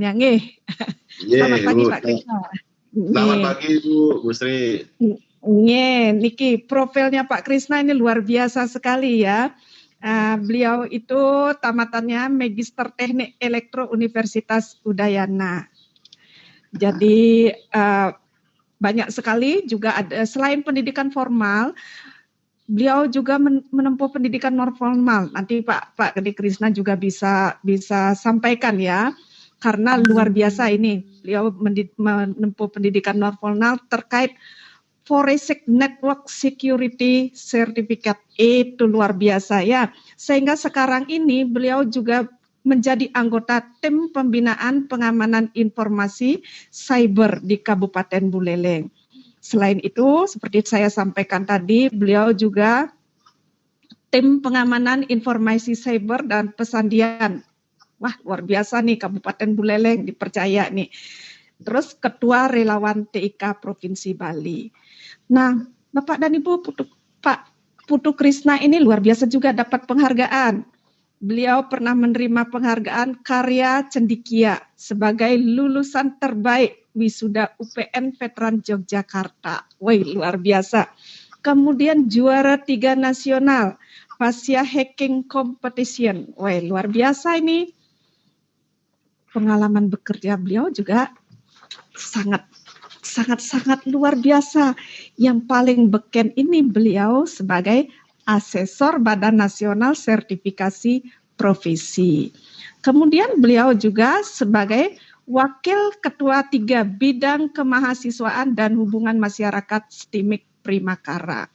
pendengarannya nggih. Selamat Nggih, pagi Bu. Pak Krisna. Selamat Nggih. pagi Bu Sri. Nggih, niki profilnya Pak Krisna ini luar biasa sekali ya. Beliau itu tamatannya Magister Teknik Elektro Universitas Udayana. Jadi banyak sekali juga ada selain pendidikan formal, beliau juga menempuh pendidikan non formal. Nanti Pak Gede Krisna juga bisa sampaikan ya. Karena luar biasa ini, beliau menempuh pendidikan non formal terkait Forensic Network Security Certificate. Itu luar biasa ya. Sehingga sekarang ini beliau juga menjadi anggota tim pembinaan pengamanan informasi cyber di Kabupaten Buleleng. Selain itu, seperti saya sampaikan tadi, beliau juga tim pengamanan informasi cyber dan pesandian. Wah, luar biasa nih Kabupaten Buleleng dipercaya nih. Terus Ketua Relawan TIK Provinsi Bali. Nah, Bapak dan Ibu, Pak Putu Krisna ini luar biasa juga dapat penghargaan. Beliau pernah menerima penghargaan Karya Cendikia sebagai lulusan terbaik wisuda UPN Veteran Yogyakarta. Wih, luar biasa. Kemudian juara 3 nasional Asia Hacking Competition. Wih, luar biasa ini. Pengalaman bekerja beliau juga sangat luar biasa. Yang paling beken ini beliau sebagai asesor Badan Nasional Sertifikasi Profesi. Kemudian beliau juga sebagai Wakil Ketua 3 Bidang Kemahasiswaan dan Hubungan Masyarakat STIMIK Primakara.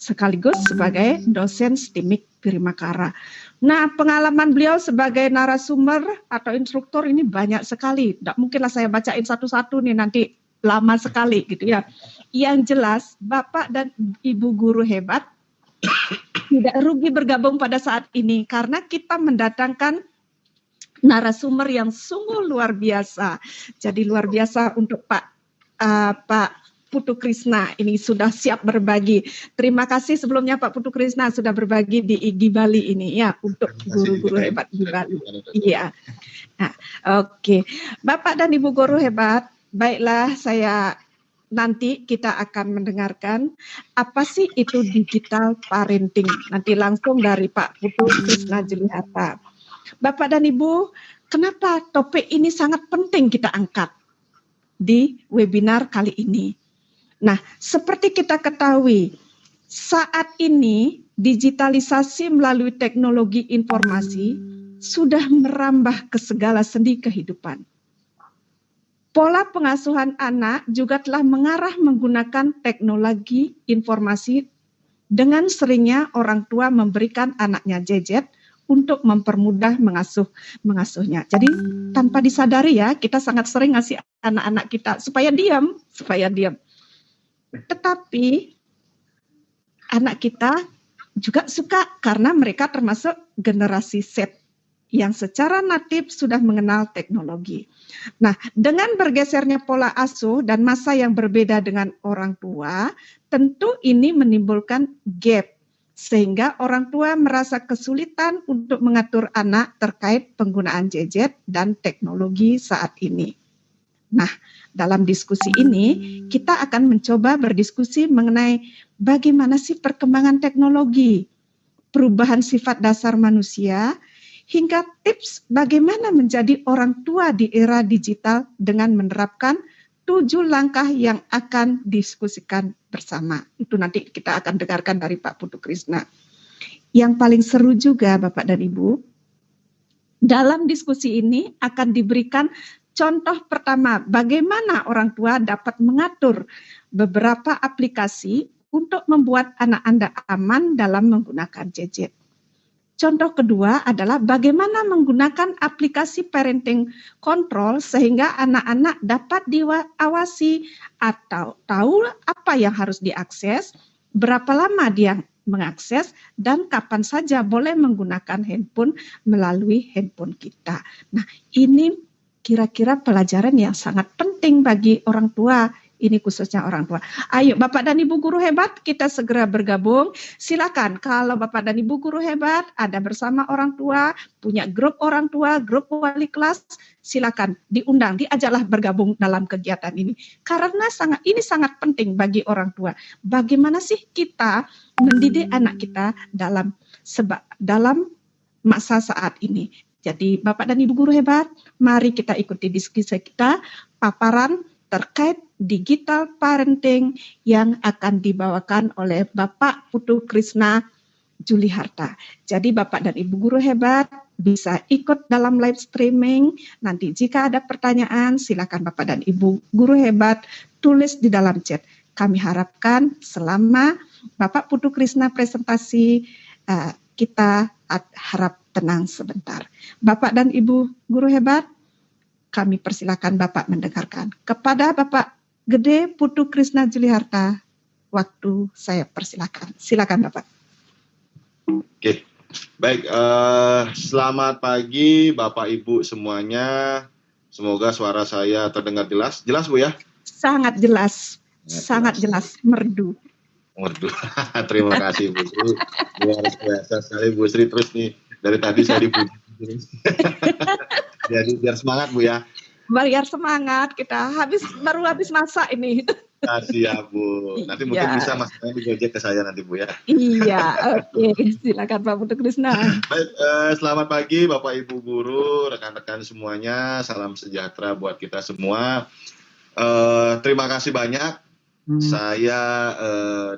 Sekaligus sebagai dosen STIMIK Primakara. Nah, pengalaman beliau sebagai narasumber atau instruktur ini banyak sekali. Tidak mungkinlah saya bacain satu-satu nih, nanti lama sekali gitu ya. Yang jelas, Bapak dan Ibu guru hebat tidak rugi bergabung pada saat ini karena kita mendatangkan narasumber yang sungguh luar biasa. Jadi luar biasa untuk Pak Putu Krisna ini sudah siap berbagi. Terima kasih sebelumnya Pak Putu Krisna sudah berbagi di IGI Bali ini ya untuk guru-guru hebat di Bali. Iya. Nah, oke. Bapak dan Ibu guru hebat, baiklah nanti kita akan mendengarkan apa sih itu digital parenting. Nanti langsung dari Pak Putu Krisna Jelihata. Bapak dan Ibu, kenapa topik ini sangat penting kita angkat di webinar kali ini? Nah, seperti kita ketahui, saat ini digitalisasi melalui teknologi informasi sudah merambah ke segala sendi kehidupan. Pola pengasuhan anak juga telah mengarah menggunakan teknologi informasi dengan seringnya orang tua memberikan anaknya gadget untuk mempermudah mengasuhnya. Jadi tanpa disadari ya, kita sangat sering ngasih anak-anak kita supaya diam. Tetapi anak kita juga suka karena mereka termasuk generasi Z yang secara natif sudah mengenal teknologi. Nah, dengan bergesernya pola asuh dan masa yang berbeda dengan orang tua, tentu ini menimbulkan gap sehingga orang tua merasa kesulitan untuk mengatur anak terkait penggunaan gadget dan teknologi saat ini. Nah, dalam diskusi ini kita akan mencoba berdiskusi mengenai bagaimana sih perkembangan teknologi, perubahan sifat dasar manusia, hingga tips bagaimana menjadi orang tua di era digital dengan menerapkan 7 langkah yang akan diskusikan bersama. Itu nanti kita akan dengarkan dari Pak Putu Krisna. Yang paling seru juga Bapak dan Ibu, dalam diskusi ini akan diberikan contoh pertama, bagaimana orang tua dapat mengatur beberapa aplikasi untuk membuat anak Anda aman dalam menggunakan gadget. Contoh kedua adalah bagaimana menggunakan aplikasi parenting control sehingga anak-anak dapat diawasi atau tahu apa yang harus diakses, berapa lama dia mengakses, dan kapan saja boleh menggunakan handphone melalui handphone kita. Nah, ini kira-kira pelajaran yang sangat penting bagi orang tua Ini khususnya orang tua. Ayo Bapak dan Ibu guru hebat, kita segera bergabung. Silakan kalau Bapak dan Ibu guru hebat ada bersama orang tua, punya grup orang tua, grup wali kelas, silakan diundang, diajaklah bergabung dalam kegiatan ini. Karena ini sangat penting bagi orang tua. Bagaimana sih kita mendidik anak kita dalam masa saat ini. Jadi Bapak dan Ibu guru hebat, mari kita ikuti diskusi kita, paparan terkait digital parenting yang akan dibawakan oleh Bapak Putu Krisna Juliharta. Jadi Bapak dan Ibu guru hebat bisa ikut dalam live streaming. Nanti jika ada pertanyaan, silakan Bapak dan Ibu guru hebat tulis di dalam chat. Kami harapkan selama Bapak Putu Krisna presentasi, kita harap tenang sebentar. Bapak dan Ibu guru hebat, kami persilakan Bapak mendengarkan. Kepada Bapak Gede Putu Krisna Juliharta, waktu saya persilakan. Silakan Bapak. Oke, baik. Selamat pagi Bapak Ibu semuanya. Semoga suara saya terdengar jelas. Jelas Bu ya? Sangat jelas. Sangat jelas. Merdu. Waduh, terima kasih Bu Sri. Luar biasa sekali Bu Sri, terus nih dari tadi saya dipuji. Jadi biar semangat Bu ya. Biar semangat, kita baru habis masak ini. Kasih ya Bu. Nanti mungkin bisa masaknya digojek ke saya nanti Bu ya. Iya, oke. Silakan Pak Putu Krisna. Baik, selamat pagi Bapak Ibu guru, rekan-rekan semuanya. Salam sejahtera buat kita semua. Terima kasih banyak. Saya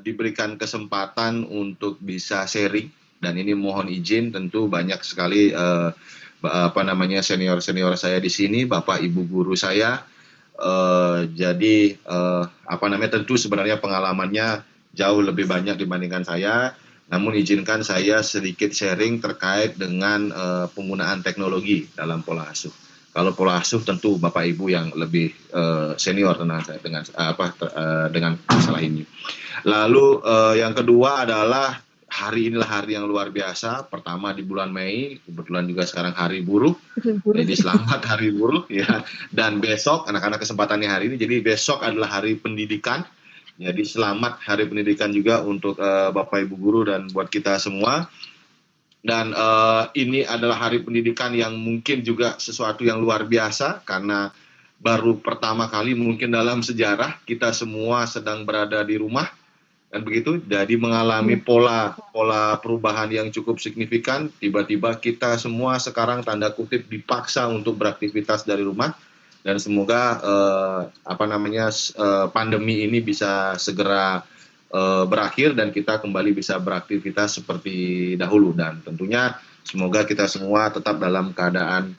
diberikan kesempatan untuk bisa sharing, dan ini mohon izin, tentu banyak sekali senior saya di sini, Bapak Ibu guru saya. Jadi tentu sebenarnya pengalamannya jauh lebih banyak dibandingkan saya. Namun izinkan saya sedikit sharing terkait dengan penggunaan teknologi dalam pola asuh. Kalau pola asuh tentu Bapak Ibu yang lebih senior dengan masalah ini. Lalu yang kedua adalah hari inilah hari yang luar biasa. Pertama di bulan Mei, kebetulan juga sekarang Hari Buruh. Jadi selamat Hari Buruh ya. Dan besok anak-anak kesempatannya hari ini. Jadi besok adalah Hari Pendidikan. Jadi selamat Hari Pendidikan juga untuk Bapak Ibu guru dan buat kita semua. Dan ini adalah Hari Pendidikan yang mungkin juga sesuatu yang luar biasa karena baru pertama kali mungkin dalam sejarah kita semua sedang berada di rumah, dan begitu. Jadi mengalami pola perubahan yang cukup signifikan. Tiba-tiba kita semua sekarang tanda kutip dipaksa untuk beraktivitas dari rumah, dan semoga pandemi ini bisa segera berakhir dan kita kembali bisa beraktivitas seperti dahulu, dan tentunya semoga kita semua tetap dalam keadaan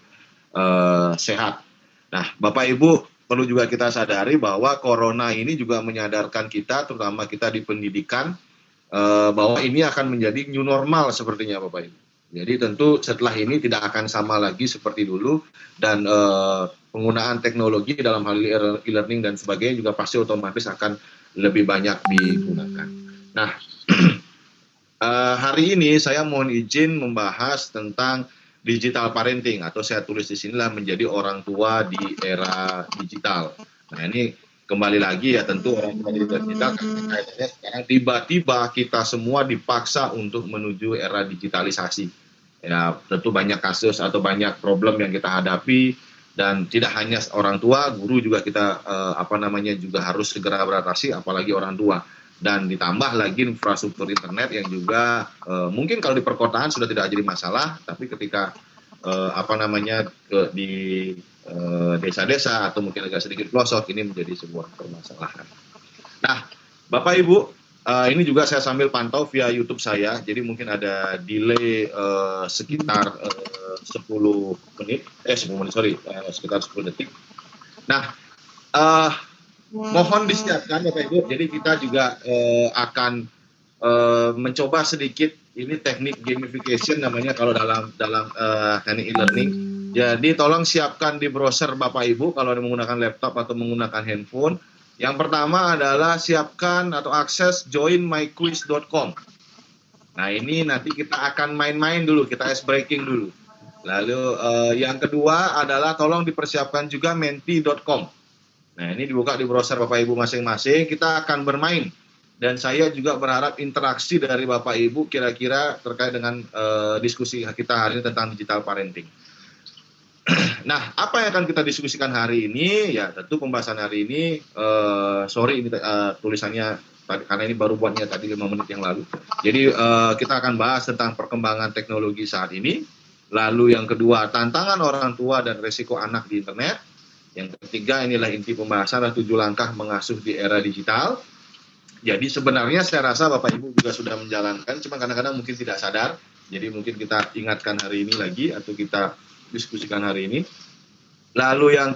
sehat. Nah, Bapak Ibu perlu juga kita sadari bahwa corona ini juga menyadarkan kita, terutama kita di pendidikan, bahwa ini akan menjadi new normal sepertinya Bapak Ibu. Jadi tentu setelah ini tidak akan sama lagi seperti dulu, dan penggunaan teknologi dalam hal e-learning dan sebagainya juga pasti otomatis akan lebih banyak digunakan. Nah, hari ini saya mohon izin membahas tentang digital parenting, atau saya tulis di sinilah menjadi orang tua di era digital. Nah, ini kembali lagi ya, tentu orang tua di digital karena sekarang tiba-tiba kita semua dipaksa untuk menuju era digitalisasi. Ya, tentu banyak kasus atau banyak problem yang kita hadapi. Dan tidak hanya orang tua, guru juga kita juga harus segera beradaptasi, apalagi orang tua. Dan ditambah lagi infrastruktur internet yang juga mungkin kalau di perkotaan sudah tidak jadi masalah, tapi ketika di desa-desa atau mungkin agak sedikit pelosok, ini menjadi sebuah permasalahan. Nah, Bapak Ibu, ini juga saya sambil pantau via YouTube saya, jadi mungkin ada delay sekitar 10 menit, sekitar 10 detik. Nah, mohon disiapkan Bapak Ibu, jadi kita juga akan mencoba sedikit, ini teknik gamification namanya kalau dalam teknik e-learning. Jadi tolong siapkan di browser Bapak Ibu kalau menggunakan laptop atau menggunakan handphone. Yang pertama adalah siapkan atau akses joinmyquiz.com. Nah, ini nanti kita akan main-main dulu, kita ice breaking dulu. Lalu yang kedua adalah tolong dipersiapkan juga menti.com. Nah, ini dibuka di browser Bapak Ibu masing-masing, kita akan bermain. Dan saya juga berharap interaksi dari Bapak Ibu kira-kira terkait dengan diskusi kita hari ini tentang digital parenting. Nah, apa yang akan kita diskusikan hari ini? Ya, tentu pembahasan hari ini, sorry ini tulisannya karena ini baru buatnya tadi 5 menit yang lalu. Jadi kita akan bahas tentang perkembangan teknologi saat ini. Lalu yang kedua, tantangan orang tua dan resiko anak di internet. Yang ketiga, inilah inti pembahasan 7 langkah mengasuh di era digital. Jadi sebenarnya saya rasa Bapak Ibu juga sudah menjalankan, cuma kadang-kadang mungkin tidak sadar. Jadi mungkin kita ingatkan hari ini lagi atau kita diskusikan hari ini. Lalu yang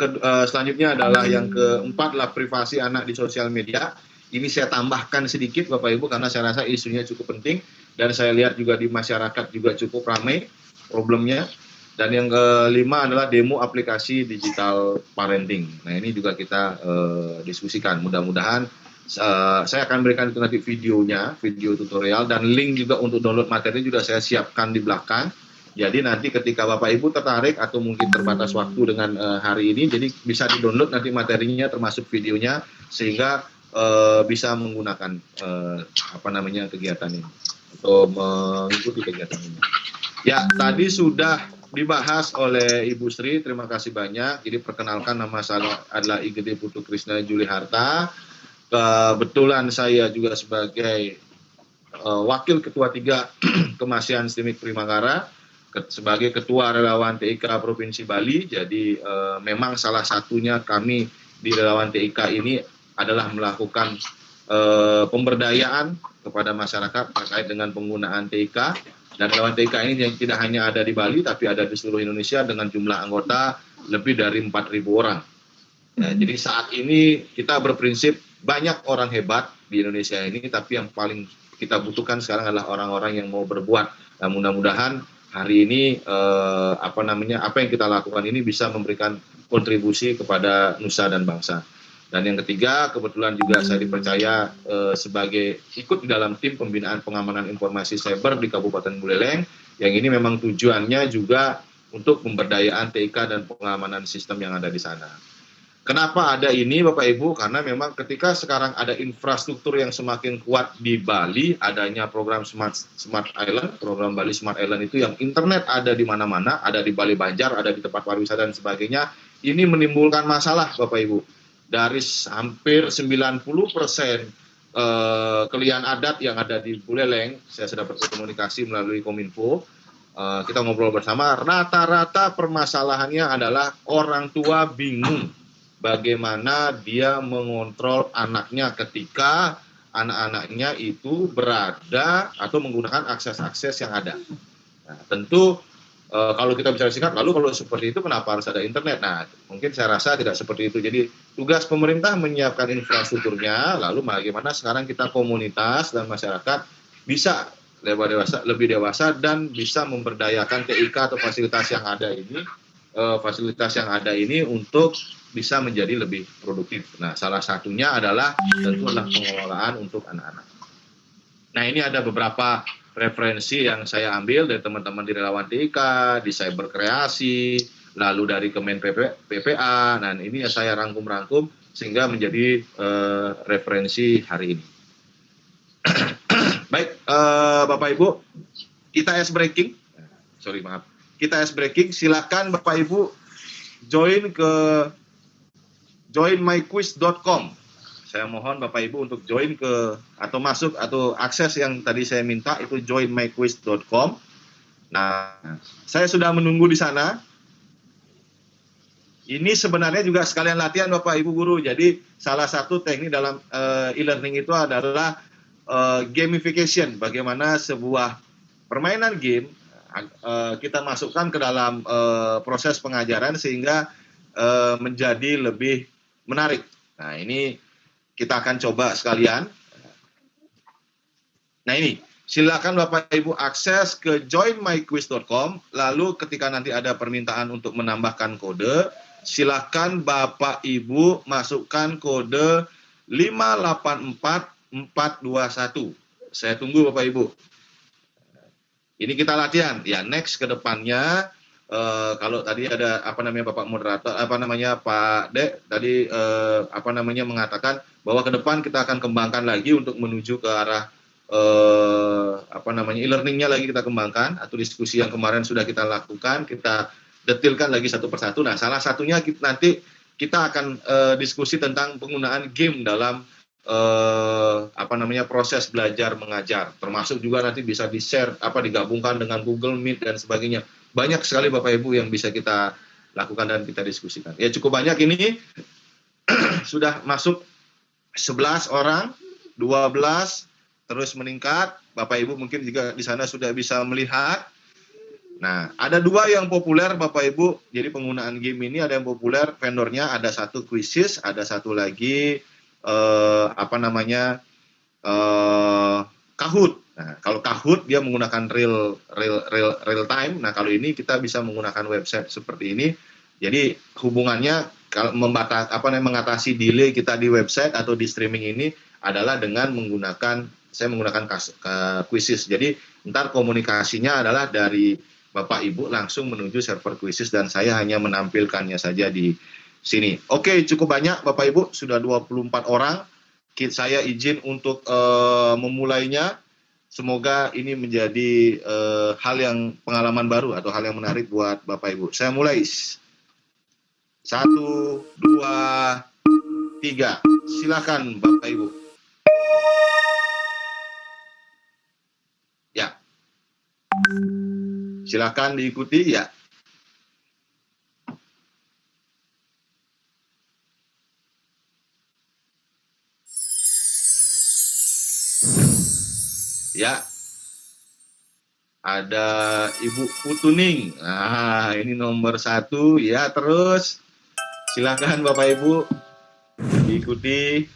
selanjutnya adalah yang keempat adalah privasi anak di sosial media. Ini saya tambahkan sedikit Bapak Ibu karena saya rasa isunya cukup penting dan saya lihat juga di masyarakat juga cukup ramai problemnya. Dan yang kelima adalah demo aplikasi digital parenting. Nah, ini juga kita diskusikan. Mudah-mudahan saya akan berikan itu nanti videonya, video tutorial, dan link juga untuk download materi juga saya siapkan di belakang. Jadi nanti ketika Bapak Ibu tertarik atau mungkin terbatas waktu dengan hari ini, jadi bisa di-download nanti materinya termasuk videonya sehingga bisa menggunakan kegiatan ini atau mengikuti kegiatan ini. Ya, tadi sudah dibahas oleh Ibu Sri, terima kasih banyak. Jadi perkenalkan, nama saya adalah Igede Putu Krisna Juli Harta. Kebetulan saya juga sebagai Wakil Ketua 3 Kemasian Stimik Primangara, sebagai Ketua Relawan TIK Provinsi Bali. Jadi memang salah satunya kami di Relawan TIK ini adalah melakukan pemberdayaan kepada masyarakat terkait dengan penggunaan TIK. Dan Relawan TIK ini yang tidak hanya ada di Bali, tapi ada di seluruh Indonesia dengan jumlah anggota lebih dari 4.000 orang. Nah, jadi saat ini kita berprinsip banyak orang hebat di Indonesia ini, tapi yang paling kita butuhkan sekarang adalah orang-orang yang mau berbuat. Nah, mudah-mudahan hari ini apa yang kita lakukan ini bisa memberikan kontribusi kepada nusa dan bangsa. Dan yang ketiga, kebetulan juga saya dipercaya sebagai ikut di dalam tim pembinaan pengamanan informasi cyber di Kabupaten Buleleng, yang ini memang tujuannya juga untuk pemberdayaan TIK dan pengamanan sistem yang ada di sana. Kenapa ada ini Bapak Ibu? Karena memang ketika sekarang ada infrastruktur yang semakin kuat di Bali, adanya program Smart Island, program Bali Smart Island itu yang internet ada di mana-mana, ada di Bali Banjar, ada di tempat pariwisata dan sebagainya. Ini menimbulkan masalah Bapak Ibu. Dari hampir 90% kelian adat yang ada di Buleleng, saya sudah berkomunikasi melalui Kominfo, kita ngobrol bersama, rata-rata permasalahannya adalah orang tua bingung bagaimana dia mengontrol anaknya ketika anak-anaknya itu berada atau menggunakan akses-akses yang ada. Nah, tentu kalau kita bicara singkat, lalu kalau seperti itu kenapa harus ada internet? Nah, mungkin saya rasa tidak seperti itu. Jadi tugas pemerintah menyiapkan infrastrukturnya, lalu bagaimana sekarang kita komunitas dan masyarakat bisa lebih dewasa dan bisa memberdayakan TIK atau fasilitas yang ada ini untuk bisa menjadi lebih produktif. Nah, salah satunya adalah tentu adalah pengelolaan untuk anak-anak. Nah, ini ada beberapa referensi yang saya ambil dari teman-teman di Relawan TIK, di Cyber Kreasi, lalu dari Kemen PPA. Nah, ini saya rangkum-rangkum sehingga menjadi referensi hari ini. Baik, Bapak Ibu, kita ice breaking. Kita ice breaking. Silakan Bapak Ibu join ke joinmyquiz.com. Saya mohon Bapak Ibu untuk join ke atau masuk atau akses yang tadi saya minta itu joinmyquiz.com. Nah, saya sudah menunggu di sana. Ini sebenarnya juga sekalian latihan Bapak Ibu guru. Jadi salah satu teknik dalam e-learning itu adalah gamification. Bagaimana sebuah permainan game kita masukkan ke dalam proses pengajaran sehingga menjadi lebih menarik. Nah, ini kita akan coba sekalian. Nah, ini silakan Bapak Ibu akses ke joinmyquiz.com. Lalu ketika nanti ada permintaan untuk menambahkan kode, silakan Bapak Ibu masukkan kode 584421. Saya tunggu Bapak Ibu. Ini kita latihan. Ya, next ke depannya kalau tadi ada apa namanya Bapak moderator, apa namanya Pak Dek tadi apa namanya mengatakan bahwa ke depan kita akan kembangkan lagi untuk menuju ke arah apa namanya e-learningnya lagi kita kembangkan, atau diskusi yang kemarin sudah kita lakukan, kita detilkan lagi satu persatu. Nah, salah satunya nanti kita akan diskusi tentang penggunaan game dalam apa namanya proses belajar mengajar, termasuk juga nanti bisa di-share digabungkan dengan Google Meet dan sebagainya. Banyak sekali Bapak Ibu yang bisa kita lakukan dan kita diskusikan. Ya cukup banyak ini sudah masuk 11 orang, 12 terus meningkat. Bapak Ibu mungkin juga di sana sudah bisa melihat. Nah, ada 2 yang populer Bapak Ibu. Jadi penggunaan game ini ada yang populer vendornya, ada satu Quizizz, ada satu lagi apa namanya Kahoot. Nah, kalau Kahoot dia menggunakan real time. Nah, kalau ini kita bisa menggunakan website seperti ini. Jadi hubungannya kalau mengatasi delay kita di website atau di streaming ini adalah dengan saya menggunakan Quizizz. Jadi ntar komunikasinya adalah dari Bapak Ibu langsung menuju server Quizizz dan saya hanya menampilkannya saja di sini. Oke, cukup banyak Bapak Ibu, sudah 24 orang. Saya izin untuk memulainya. Semoga ini menjadi hal yang pengalaman baru atau hal yang menarik buat Bapak Ibu. Saya mulai. 1, 2, 3. Silakan Bapak Ibu. Ya. Silakan diikuti ya. Ya, ada Ibu Putuning. Nah, ini nomor 1. Ya, terus silakan Bapak Ibu diikuti.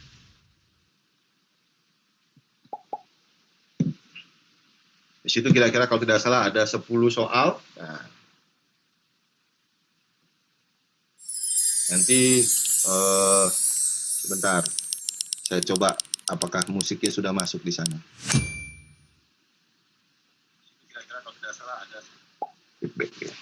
Di situ kira-kira kalau tidak salah ada 10 soal. Nah, nanti sebentar, saya coba apakah musiknya sudah masuk di sana. Kira-kira kalau tidak salah ada feedback ya.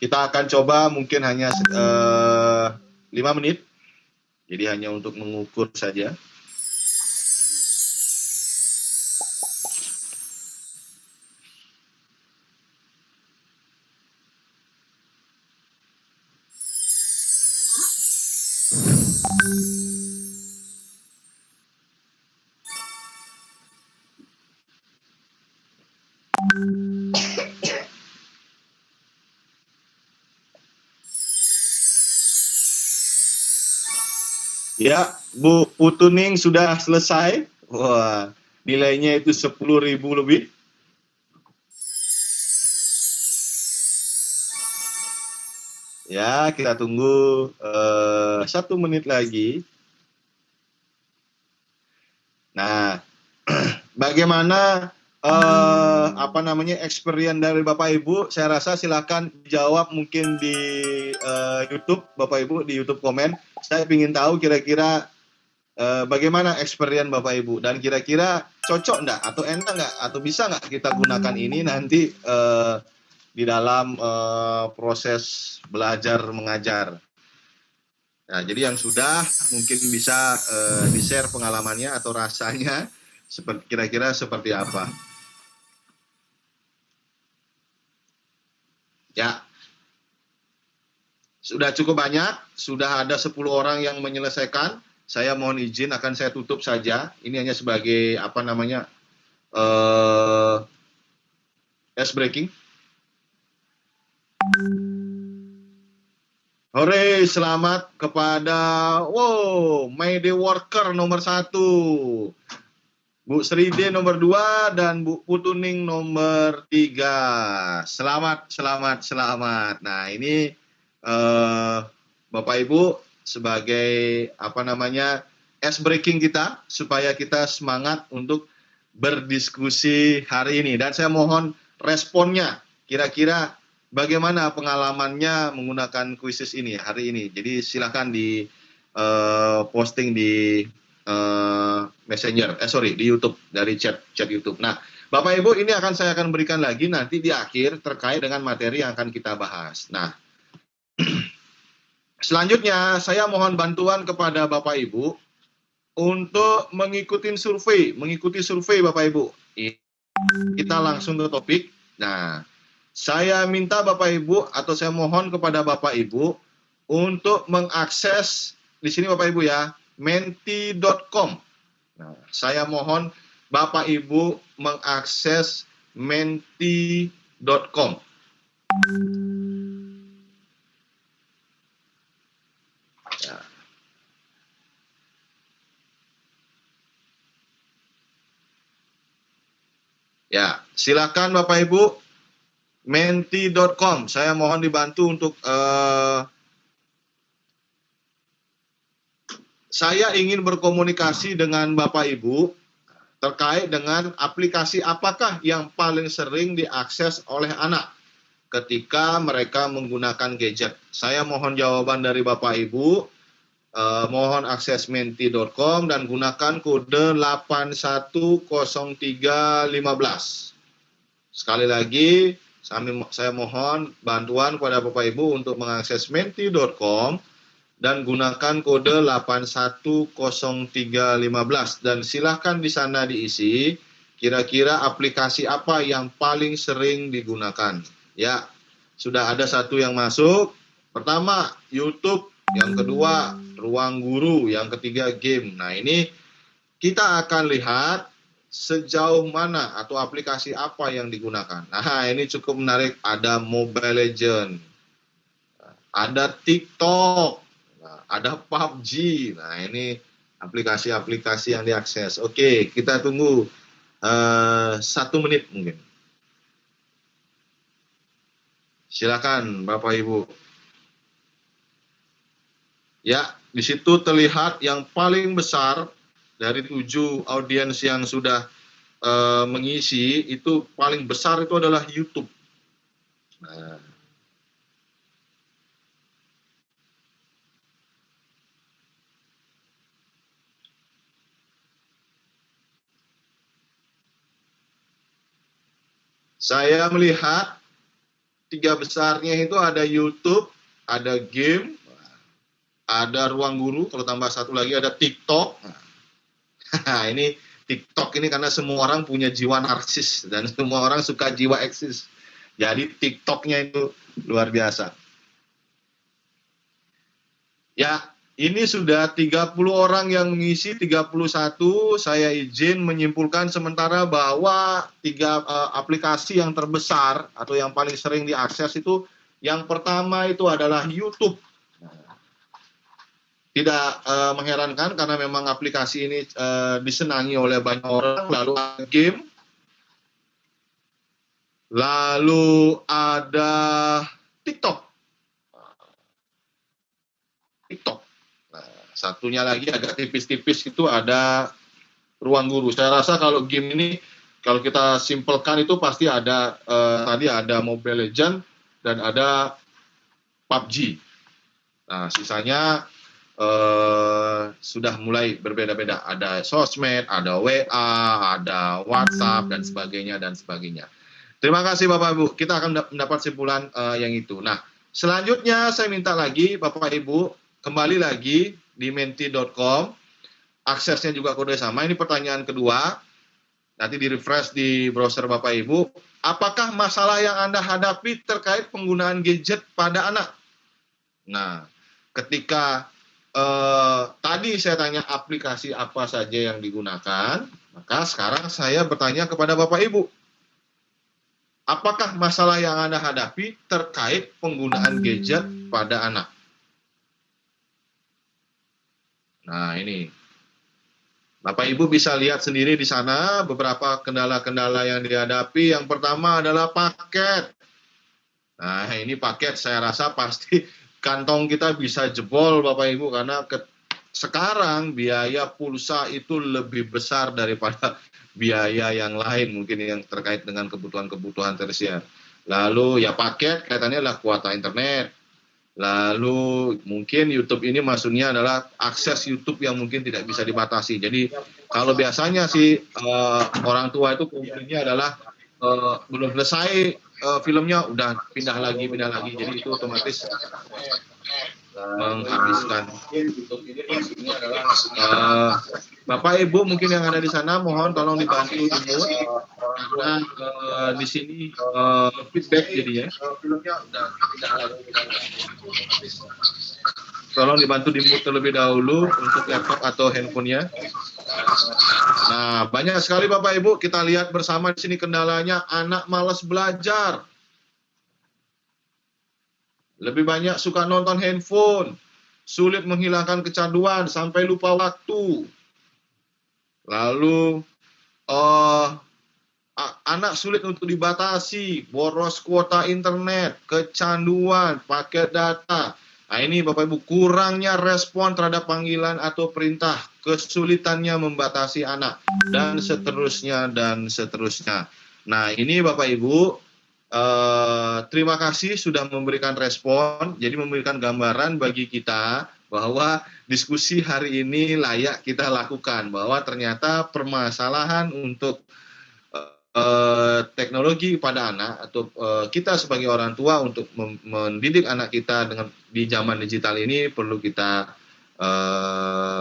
Kita akan coba mungkin hanya 5 menit. Jadi hanya untuk mengukur saja. Ya, Bu Putuning sudah selesai. Wah, nilainya itu 10.000 lebih. Ya, kita tunggu 1 menit lagi. Nah, bagaimana experience dari Bapak Ibu? Saya rasa silakan jawab mungkin di YouTube, Bapak Ibu di YouTube komen. Saya ingin tahu kira-kira bagaimana experience Bapak Ibu dan kira-kira cocok enggak atau enak enggak atau bisa enggak kita gunakan ini nanti di dalam proses belajar mengajar. Nah, jadi yang sudah mungkin bisa di-share pengalamannya atau rasanya kira-kira seperti apa. Ya. Sudah cukup banyak, sudah ada 10 orang yang menyelesaikan. Saya mohon izin akan saya tutup saja. Ini hanya sebagai ice breaking. Hore, selamat kepada Mayday Worker nomor 1. Bu Sride nomor 2 dan Bu Putuning nomor 3. Selamat. Nah, ini Bapak Ibu sebagai ice breaking kita supaya kita semangat untuk berdiskusi hari ini. Dan saya mohon responnya. Kira-kira bagaimana pengalamannya menggunakan Quizizz ini hari ini. Jadi silakan di posting di Messenger, di YouTube, dari chat YouTube. Nah, Bapak Ibu, ini saya akan berikan lagi nanti di akhir terkait dengan materi yang akan kita bahas. Nah, selanjutnya saya mohon bantuan kepada Bapak Ibu untuk mengikuti survei Bapak Ibu. Kita langsung ke topik. Nah, saya minta Bapak Ibu atau saya mohon kepada Bapak Ibu untuk mengakses di sini Bapak Ibu ya, menti.com. Nah, saya mohon Bapak Ibu mengakses menti.com. Ya, silakan Bapak Ibu, menti.com. Saya mohon dibantu untuk saya ingin berkomunikasi dengan Bapak Ibu terkait dengan aplikasi apakah yang paling sering diakses oleh anak ketika mereka menggunakan gadget. Saya mohon jawaban dari Bapak Ibu. Mohon akses menti.com dan gunakan kode 810315. Sekali lagi, saya mohon bantuan kepada Bapak Ibu untuk mengakses menti.com dan gunakan kode 810315. Dan silahkan di sana diisi kira-kira aplikasi apa yang paling sering digunakan. Ya, sudah ada satu yang masuk. Pertama, YouTube. Yang kedua, Ruang Guru. Yang ketiga, game. Nah, ini kita akan lihat sejauh mana atau aplikasi apa yang digunakan. Nah, ini cukup menarik. Ada Mobile Legends, ada TikTok, ada PUBG. Nah, ini aplikasi-aplikasi yang diakses. Oke, kita tunggu 1 menit mungkin. Silakan Bapak Ibu. Ya, di situ terlihat yang paling besar dari 7 audiens yang sudah mengisi, itu paling besar itu adalah YouTube. Nah, saya melihat 3 besarnya itu ada YouTube, ada game, ada Ruang Guru, kalau tambah satu lagi ada TikTok. Nah, ini TikTok ini karena semua orang punya jiwa narsis dan semua orang suka jiwa eksis. Jadi TikToknya itu luar biasa. Ya, ini sudah 30 orang yang mengisi, 31. Saya izin menyimpulkan sementara bahwa 3 aplikasi yang terbesar atau yang paling sering diakses itu, yang pertama itu adalah YouTube. Tidak mengherankan karena memang aplikasi ini disenangi oleh banyak orang. Lalu ada game, lalu ada TikTok. Nah, satunya lagi agak tipis-tipis itu ada Ruang Guru. Saya rasa kalau game ini, kalau kita simpelkan itu pasti ada tadi ada Mobile Legends dan ada PUBG. Nah, sisanya sudah mulai berbeda-beda. Ada sosmed, ada WA, ada WhatsApp, dan sebagainya. Terima kasih Bapak Ibu. Kita akan mendapat simpulan yang itu. Nah, selanjutnya saya minta lagi Bapak Ibu kembali lagi di menti.com. Aksesnya juga kode sama. Ini pertanyaan kedua. Nanti di-refresh di browser Bapak Ibu. Apakah masalah yang Anda hadapi terkait penggunaan gadget pada anak? Nah, ketika tadi saya tanya aplikasi apa saja yang digunakan, maka sekarang saya bertanya kepada Bapak Ibu, apakah masalah yang Anda hadapi terkait penggunaan gadget pada anak? Nah, ini Bapak Ibu bisa lihat sendiri di sana beberapa kendala-kendala yang dihadapi. Yang pertama adalah paket. Nah, ini paket saya rasa pasti kantong kita bisa jebol Bapak Ibu, karena sekarang biaya pulsa itu lebih besar daripada biaya yang lain mungkin yang terkait dengan kebutuhan-kebutuhan tersier. Lalu ya paket kaitannya adalah kuota internet, Lalu mungkin YouTube ini maksudnya adalah akses YouTube yang mungkin tidak bisa dibatasi. Jadi kalau biasanya sih orang tua itu komplainnya adalah belum selesai filmnya udah pindah lagi. Jadi itu otomatis menghabiskan. YouTube ini maksudnya adalah Bapak Ibu mungkin yang ada di sana mohon tolong dibantu di mute karena di sini feedback jadinya. Filmnya udah pindah lagi. Tolong dibantu di mute terlebih dahulu untuk laptop atau handphonenya. Nah, banyak sekali Bapak Ibu, kita lihat bersama di sini kendalanya anak malas belajar. Lebih banyak suka nonton handphone, sulit menghilangkan kecanduan sampai lupa waktu. Lalu anak sulit untuk dibatasi, boros kuota internet, kecanduan, paket data. Nah ini Bapak Ibu, kurangnya respon terhadap panggilan atau perintah, kesulitannya membatasi anak, dan seterusnya, dan seterusnya. Nah ini Bapak Ibu, terima kasih sudah memberikan respon, jadi memberikan gambaran bagi kita bahwa diskusi hari ini layak kita lakukan, bahwa ternyata permasalahan untuk teknologi pada anak atau kita sebagai orang tua untuk mendidik anak kita dengan di zaman digital ini perlu kita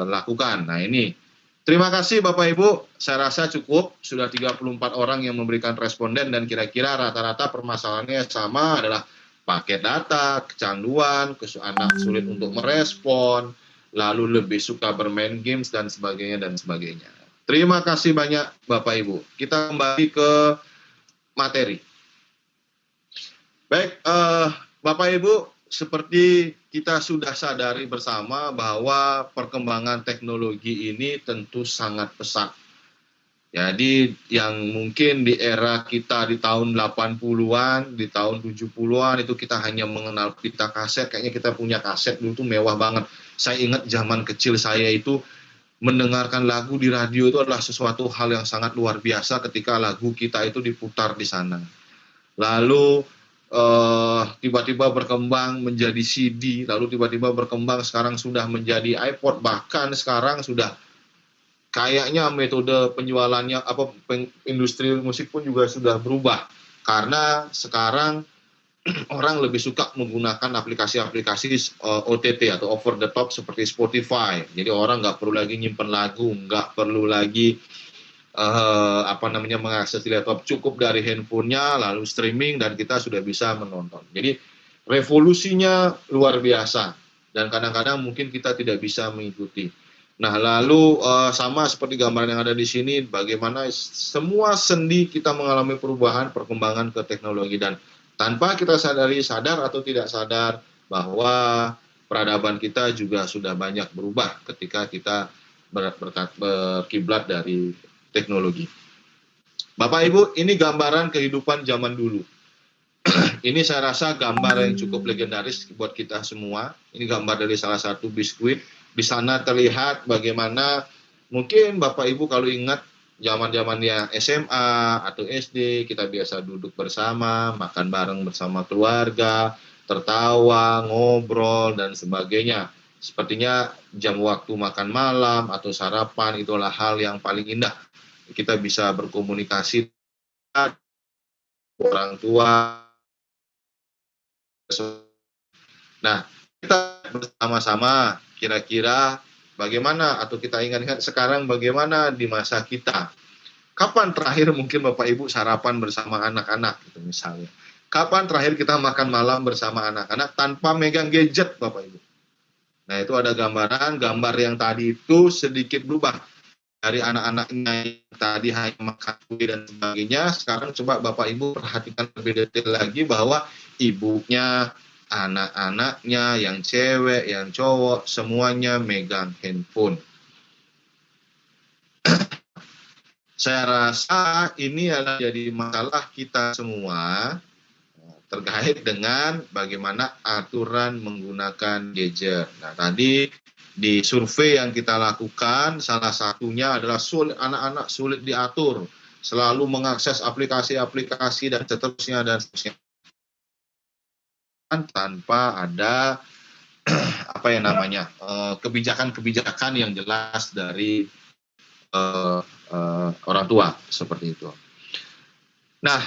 lakukan. Nah ini, terima kasih Bapak Ibu, saya rasa cukup, sudah 34 orang yang memberikan responden dan kira-kira rata-rata permasalahannya sama adalah paket data, kecanduan, anak sulit untuk merespon, lalu lebih suka bermain games dan sebagainya dan sebagainya. Terima kasih banyak Bapak Ibu. Kita kembali ke materi. Baik, Bapak Ibu, seperti kita sudah sadari bersama bahwa perkembangan teknologi ini tentu sangat pesat. Jadi yang mungkin di era kita di tahun 80-an, di tahun 70-an itu kita hanya mengenal pita kaset, kayaknya kita punya kaset dulu tuh mewah banget. Saya ingat zaman kecil saya itu mendengarkan lagu di radio itu adalah sesuatu hal yang sangat luar biasa ketika lagu kita itu diputar di sana. Lalu tiba-tiba berkembang menjadi CD, lalu tiba-tiba berkembang sekarang sudah menjadi iPod, bahkan sekarang sudah kayaknya metode penjualannya industri musik pun juga sudah berubah karena sekarang orang lebih suka menggunakan aplikasi-aplikasi OTT atau over the top seperti Spotify. Jadi orang nggak perlu lagi nyimpen lagu, nggak perlu lagi mengakses di laptop, cukup dari handphonenya lalu streaming dan kita sudah bisa menonton. Jadi revolusinya luar biasa dan kadang-kadang mungkin kita tidak bisa mengikuti. Nah lalu sama seperti gambaran yang ada di sini, bagaimana semua sendi kita mengalami perubahan, perkembangan ke teknologi dan tanpa kita sadar atau tidak sadar bahwa peradaban kita juga sudah banyak berubah ketika kita berkiblat dari teknologi. Bapak Ibu, ini gambaran kehidupan zaman dulu. Ini saya rasa gambar yang cukup legendaris buat kita semua. Ini gambar dari salah satu biskuit. Di sana terlihat bagaimana mungkin Bapak Ibu kalau ingat zaman-zamannya SMA atau SD, kita biasa duduk bersama, makan bareng bersama keluarga, tertawa, ngobrol, dan sebagainya. Sepertinya jam waktu makan malam atau sarapan itulah hal yang paling indah. Kita bisa berkomunikasi dengan orang tua. Nah, kita bersama-sama kira-kira bagaimana atau kita ingat-ingat sekarang bagaimana di masa kita. Kapan terakhir mungkin Bapak Ibu sarapan bersama anak-anak gitu misalnya. Kapan terakhir kita makan malam bersama anak-anak tanpa megang gadget Bapak Ibu. Nah itu ada gambar yang tadi itu sedikit berubah. Dari anak-anaknya yang tadi hanya makan kue dan sebagainya, sekarang coba Bapak Ibu perhatikan lebih detail lagi bahwa ibunya, anak-anaknya, yang cewek, yang cowok, semuanya megang handphone. Saya rasa ini adalah jadi masalah kita semua terkait dengan bagaimana aturan menggunakan gadget. Nah, tadi di survei yang kita lakukan, salah satunya adalah anak-anak sulit diatur, selalu mengakses aplikasi-aplikasi dan seterusnya dan seterusnya. tanpa ada apa ya namanya kebijakan-kebijakan yang jelas dari orang tua seperti itu. Nah,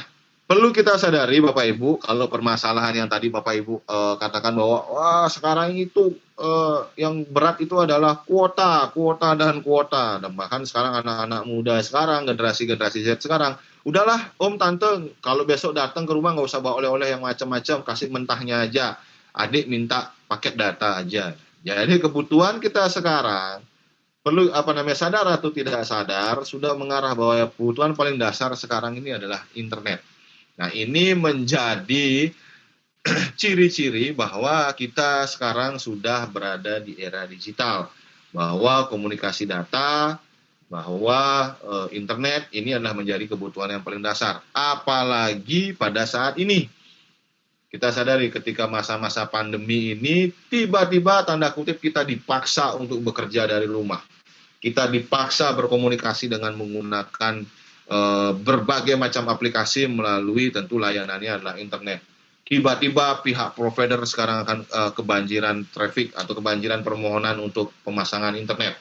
perlu kita sadari Bapak Ibu, kalau permasalahan yang tadi Bapak Ibu katakan bahwa wah sekarang itu yang berat itu adalah kuota dan kuota, dan bahkan sekarang anak-anak muda sekarang, generasi Z sekarang, udahlah Om Tante, kalau besok datang ke rumah nggak usah bawa oleh-oleh yang macam-macam, kasih mentahnya aja, adik minta paket data aja. Jadi kebutuhan kita sekarang perlu sadar atau tidak sadar sudah mengarah bahwa kebutuhan paling dasar sekarang ini adalah internet. Nah, ini menjadi ciri-ciri bahwa kita sekarang sudah berada di era digital, bahwa komunikasi data, bahwa internet ini adalah menjadi kebutuhan yang paling dasar. Apalagi pada saat ini. Kita sadari ketika masa-masa pandemi ini, tiba-tiba tanda kutip kita dipaksa untuk bekerja dari rumah. Kita dipaksa berkomunikasi dengan menggunakan berbagai macam aplikasi melalui tentu layanannya adalah internet. Tiba-tiba pihak provider sekarang akan kebanjiran traffic atau kebanjiran permohonan untuk pemasangan internet.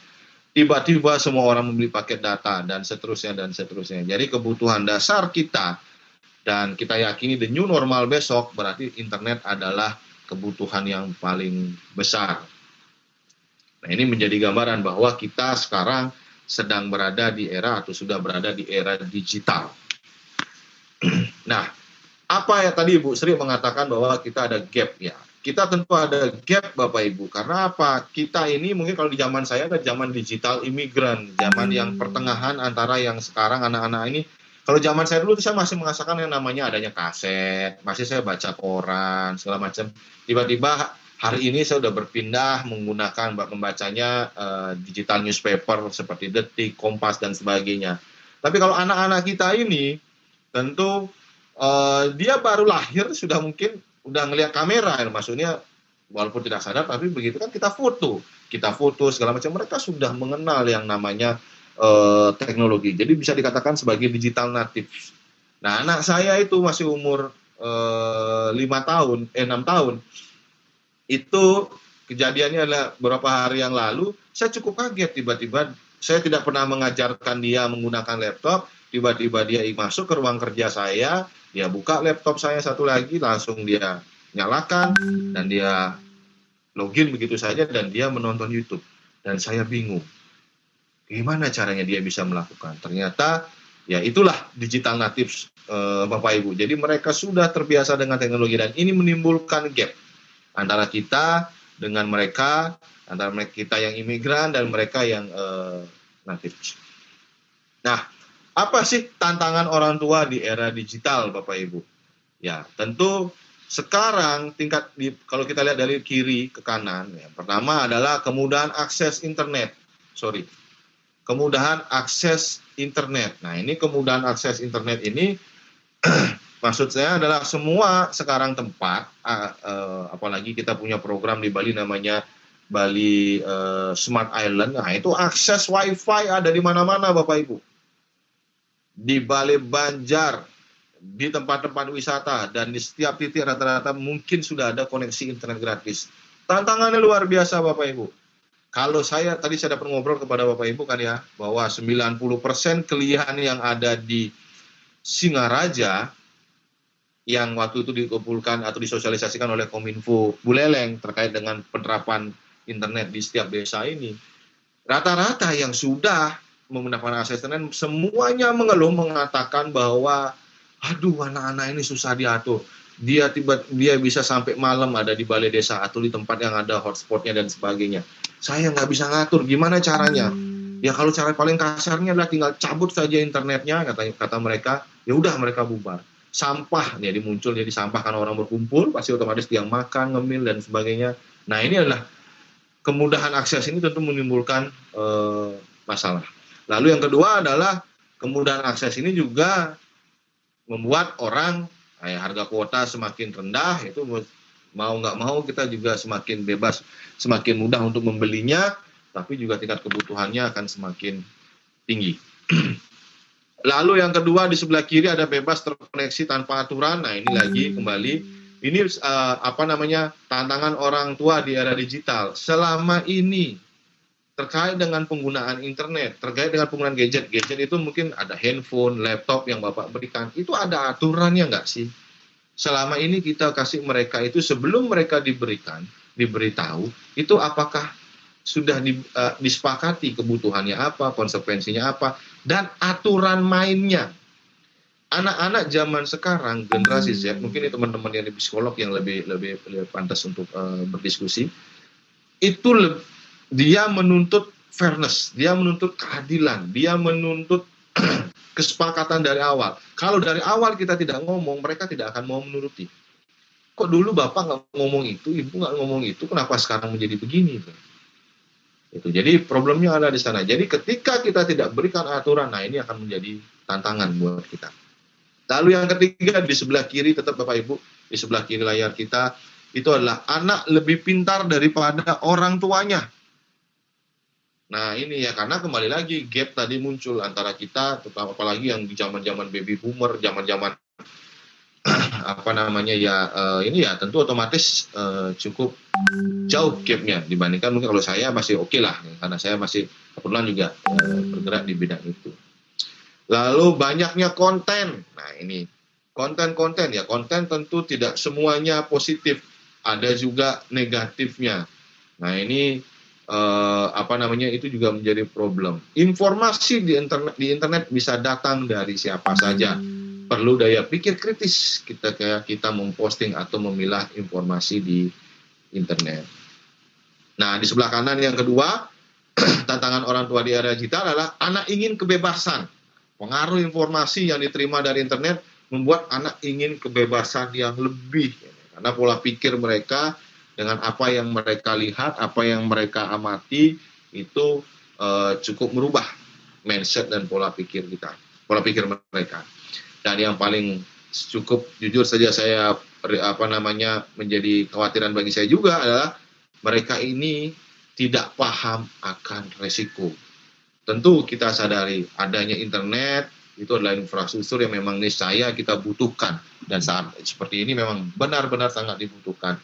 Tiba-tiba semua orang membeli paket data dan seterusnya dan seterusnya. Jadi kebutuhan dasar kita, dan kita yakini the new normal besok berarti internet adalah kebutuhan yang paling besar. Nah, ini menjadi gambaran bahwa kita sekarang sedang berada di era atau sudah berada di era digital. Nah, apa ya tadi Ibu Sri mengatakan bahwa kita ada gap ya. Kita tentu ada gap Bapak Ibu. Karena apa? Kita ini mungkin kalau di zaman saya kan zaman digital imigran, zaman yang pertengahan antara yang sekarang anak-anak ini. Kalau zaman saya dulu saya masih merasakan yang namanya adanya kaset, masih saya baca koran, segala macam. Tiba-tiba hari ini saya sudah berpindah menggunakan membacanya digital newspaper seperti Detik, Kompas, dan sebagainya. Tapi kalau anak-anak kita ini, tentu dia baru lahir sudah mungkin udah ngelihat kamera, maksudnya walaupun tidak sadar, tapi begitu kan kita foto segala macam. Mereka sudah mengenal yang namanya teknologi. Jadi bisa dikatakan sebagai digital native. Nah, anak saya itu masih umur 6 tahun. Itu kejadiannya adalah beberapa hari yang lalu, saya cukup kaget tiba-tiba. Saya tidak pernah mengajarkan dia menggunakan laptop, tiba-tiba dia masuk ke ruang kerja saya, dia buka laptop saya satu lagi, langsung dia nyalakan, dan dia login begitu saja, dan dia menonton YouTube. Dan saya bingung. Gimana caranya dia bisa melakukan? Ternyata ya itulah digital natives Bapak Ibu. Jadi mereka sudah terbiasa dengan teknologi dan ini menimbulkan gap antara kita dengan mereka, antara kita yang imigran dan mereka yang natives. Nah, apa sih tantangan orang tua di era digital Bapak Ibu? Ya, tentu sekarang kalau kita lihat dari kiri ke kanan, ya, pertama adalah kemudahan akses internet. Kemudahan akses internet. Nah, ini kemudahan akses internet ini maksud saya adalah semua sekarang tempat, apalagi kita punya program di Bali namanya Bali Smart Island. Nah, itu akses wifi ada di mana-mana Bapak Ibu. Di Bali Banjar, di tempat-tempat wisata, dan di setiap titik rata-rata mungkin sudah ada koneksi internet gratis. Tantangannya luar biasa Bapak Ibu. Kalau tadi saya dapat ngobrol kepada Bapak Ibu kan ya, bahwa 90% kelihan yang ada di Singaraja, yang waktu itu dikumpulkan atau disosialisasikan oleh Kominfo Buleleng terkait dengan penerapan internet di setiap desa ini, rata-rata yang sudah menggunakan akses internet, semuanya mengeluh mengatakan bahwa, aduh anak-anak ini susah diatur. Dia bisa sampai malam ada di balai desa atau di tempat yang ada hotspotnya dan sebagainya. Saya nggak bisa ngatur, gimana caranya? Ya kalau cara paling kasarnya adalah tinggal cabut saja internetnya, kata mereka, ya udah mereka bubar. Sampah, jadi muncul jadi sampah karena orang berkumpul, pasti otomatis dia makan, ngemil, dan sebagainya. Nah ini adalah kemudahan akses ini tentu menimbulkan masalah. Lalu yang kedua adalah kemudahan akses ini juga membuat orang, harga kuota semakin rendah, itu mau nggak mau kita juga semakin bebas, semakin mudah untuk membelinya, tapi juga tingkat kebutuhannya akan semakin tinggi. Lalu yang kedua di sebelah kiri ada bebas terkoneksi tanpa aturan. Nah ini lagi kembali Ini tantangan orang tua di era digital. Selama ini terkait dengan penggunaan internet, terkait dengan penggunaan gadget itu mungkin ada handphone, laptop yang Bapak berikan, itu ada aturannya nggak sih? Selama ini kita kasih mereka itu sebelum mereka diberitahu, itu apakah sudah disepakati kebutuhannya apa, konsekuensinya apa, dan aturan mainnya. Anak-anak zaman sekarang, generasi Z, mungkin teman-teman yang di psikolog yang lebih pantas untuk berdiskusi, itu dia menuntut fairness, dia menuntut keadilan, dia menuntut kesepakatan dari awal. Kalau dari awal kita tidak ngomong, mereka tidak akan mau menuruti. Kok dulu Bapak nggak ngomong itu, Ibu nggak ngomong itu, kenapa sekarang menjadi begini? Itu. Jadi problemnya ada di sana. Jadi ketika kita tidak berikan aturan, nah ini akan menjadi tantangan buat kita. Lalu yang ketiga, di sebelah kiri, tetap Bapak Ibu, di sebelah kiri layar kita, itu adalah anak lebih pintar daripada orang tuanya. Nah ini ya, karena kembali lagi gap tadi muncul antara kita, terutama apalagi yang di zaman-zaman baby boomer, zaman-zaman ini ya tentu otomatis cukup jauh gapnya dibandingkan mungkin kalau saya masih oke lah, karena saya masih kebetulan juga bergerak di bidang itu. Lalu banyaknya konten. Nah ini konten tentu tidak semuanya positif, ada juga negatifnya. Nah ini itu juga menjadi problem. Informasi di internet bisa datang dari siapa saja. Perlu daya pikir kritis kita memposting atau memilah informasi di internet. Nah, di sebelah kanan yang kedua, tantangan orang tua di era digital adalah anak ingin kebebasan. Pengaruh informasi yang diterima dari internet membuat anak ingin kebebasan yang lebih. Karena pola pikir mereka dengan apa yang mereka lihat, apa yang mereka amati, itu cukup merubah mindset dan pola pikir mereka. Dan yang paling cukup jujur saja saya menjadi kekhawatiran bagi saya juga adalah mereka ini tidak paham akan resiko. Tentu kita sadari adanya internet itu adalah infrastruktur yang memang niscaya kita butuhkan, dan saat seperti ini memang benar-benar sangat dibutuhkan.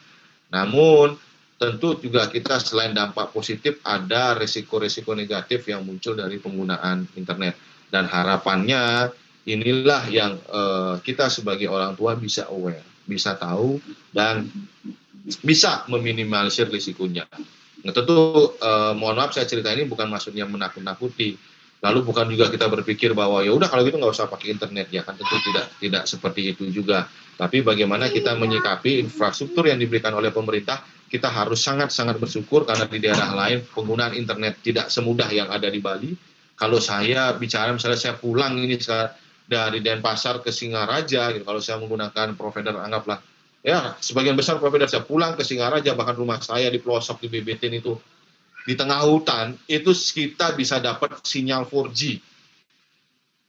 Namun tentu juga kita selain dampak positif ada resiko-resiko negatif yang muncul dari penggunaan internet, dan harapannya inilah yang kita sebagai orang tua bisa aware, bisa tahu dan bisa meminimalisir risikonya. Nah, tentu mohon maaf saya cerita ini bukan maksudnya menakut-nakuti. Lalu bukan juga kita berpikir bahwa ya udah kalau gitu nggak usah pakai internet, ya kan tentu tidak seperti itu juga. Tapi bagaimana kita menyikapi infrastruktur yang diberikan oleh pemerintah, kita harus sangat-sangat bersyukur karena di daerah lain penggunaan internet tidak semudah yang ada di Bali. Kalau saya bicara misalnya saya pulang ini dari Denpasar ke Singaraja, gitu, kalau saya menggunakan provider anggaplah ya sebagian besar provider saya pulang ke Singaraja, bahkan rumah saya di pelosok di BBTN itu di tengah hutan, itu kita bisa dapat sinyal 4G.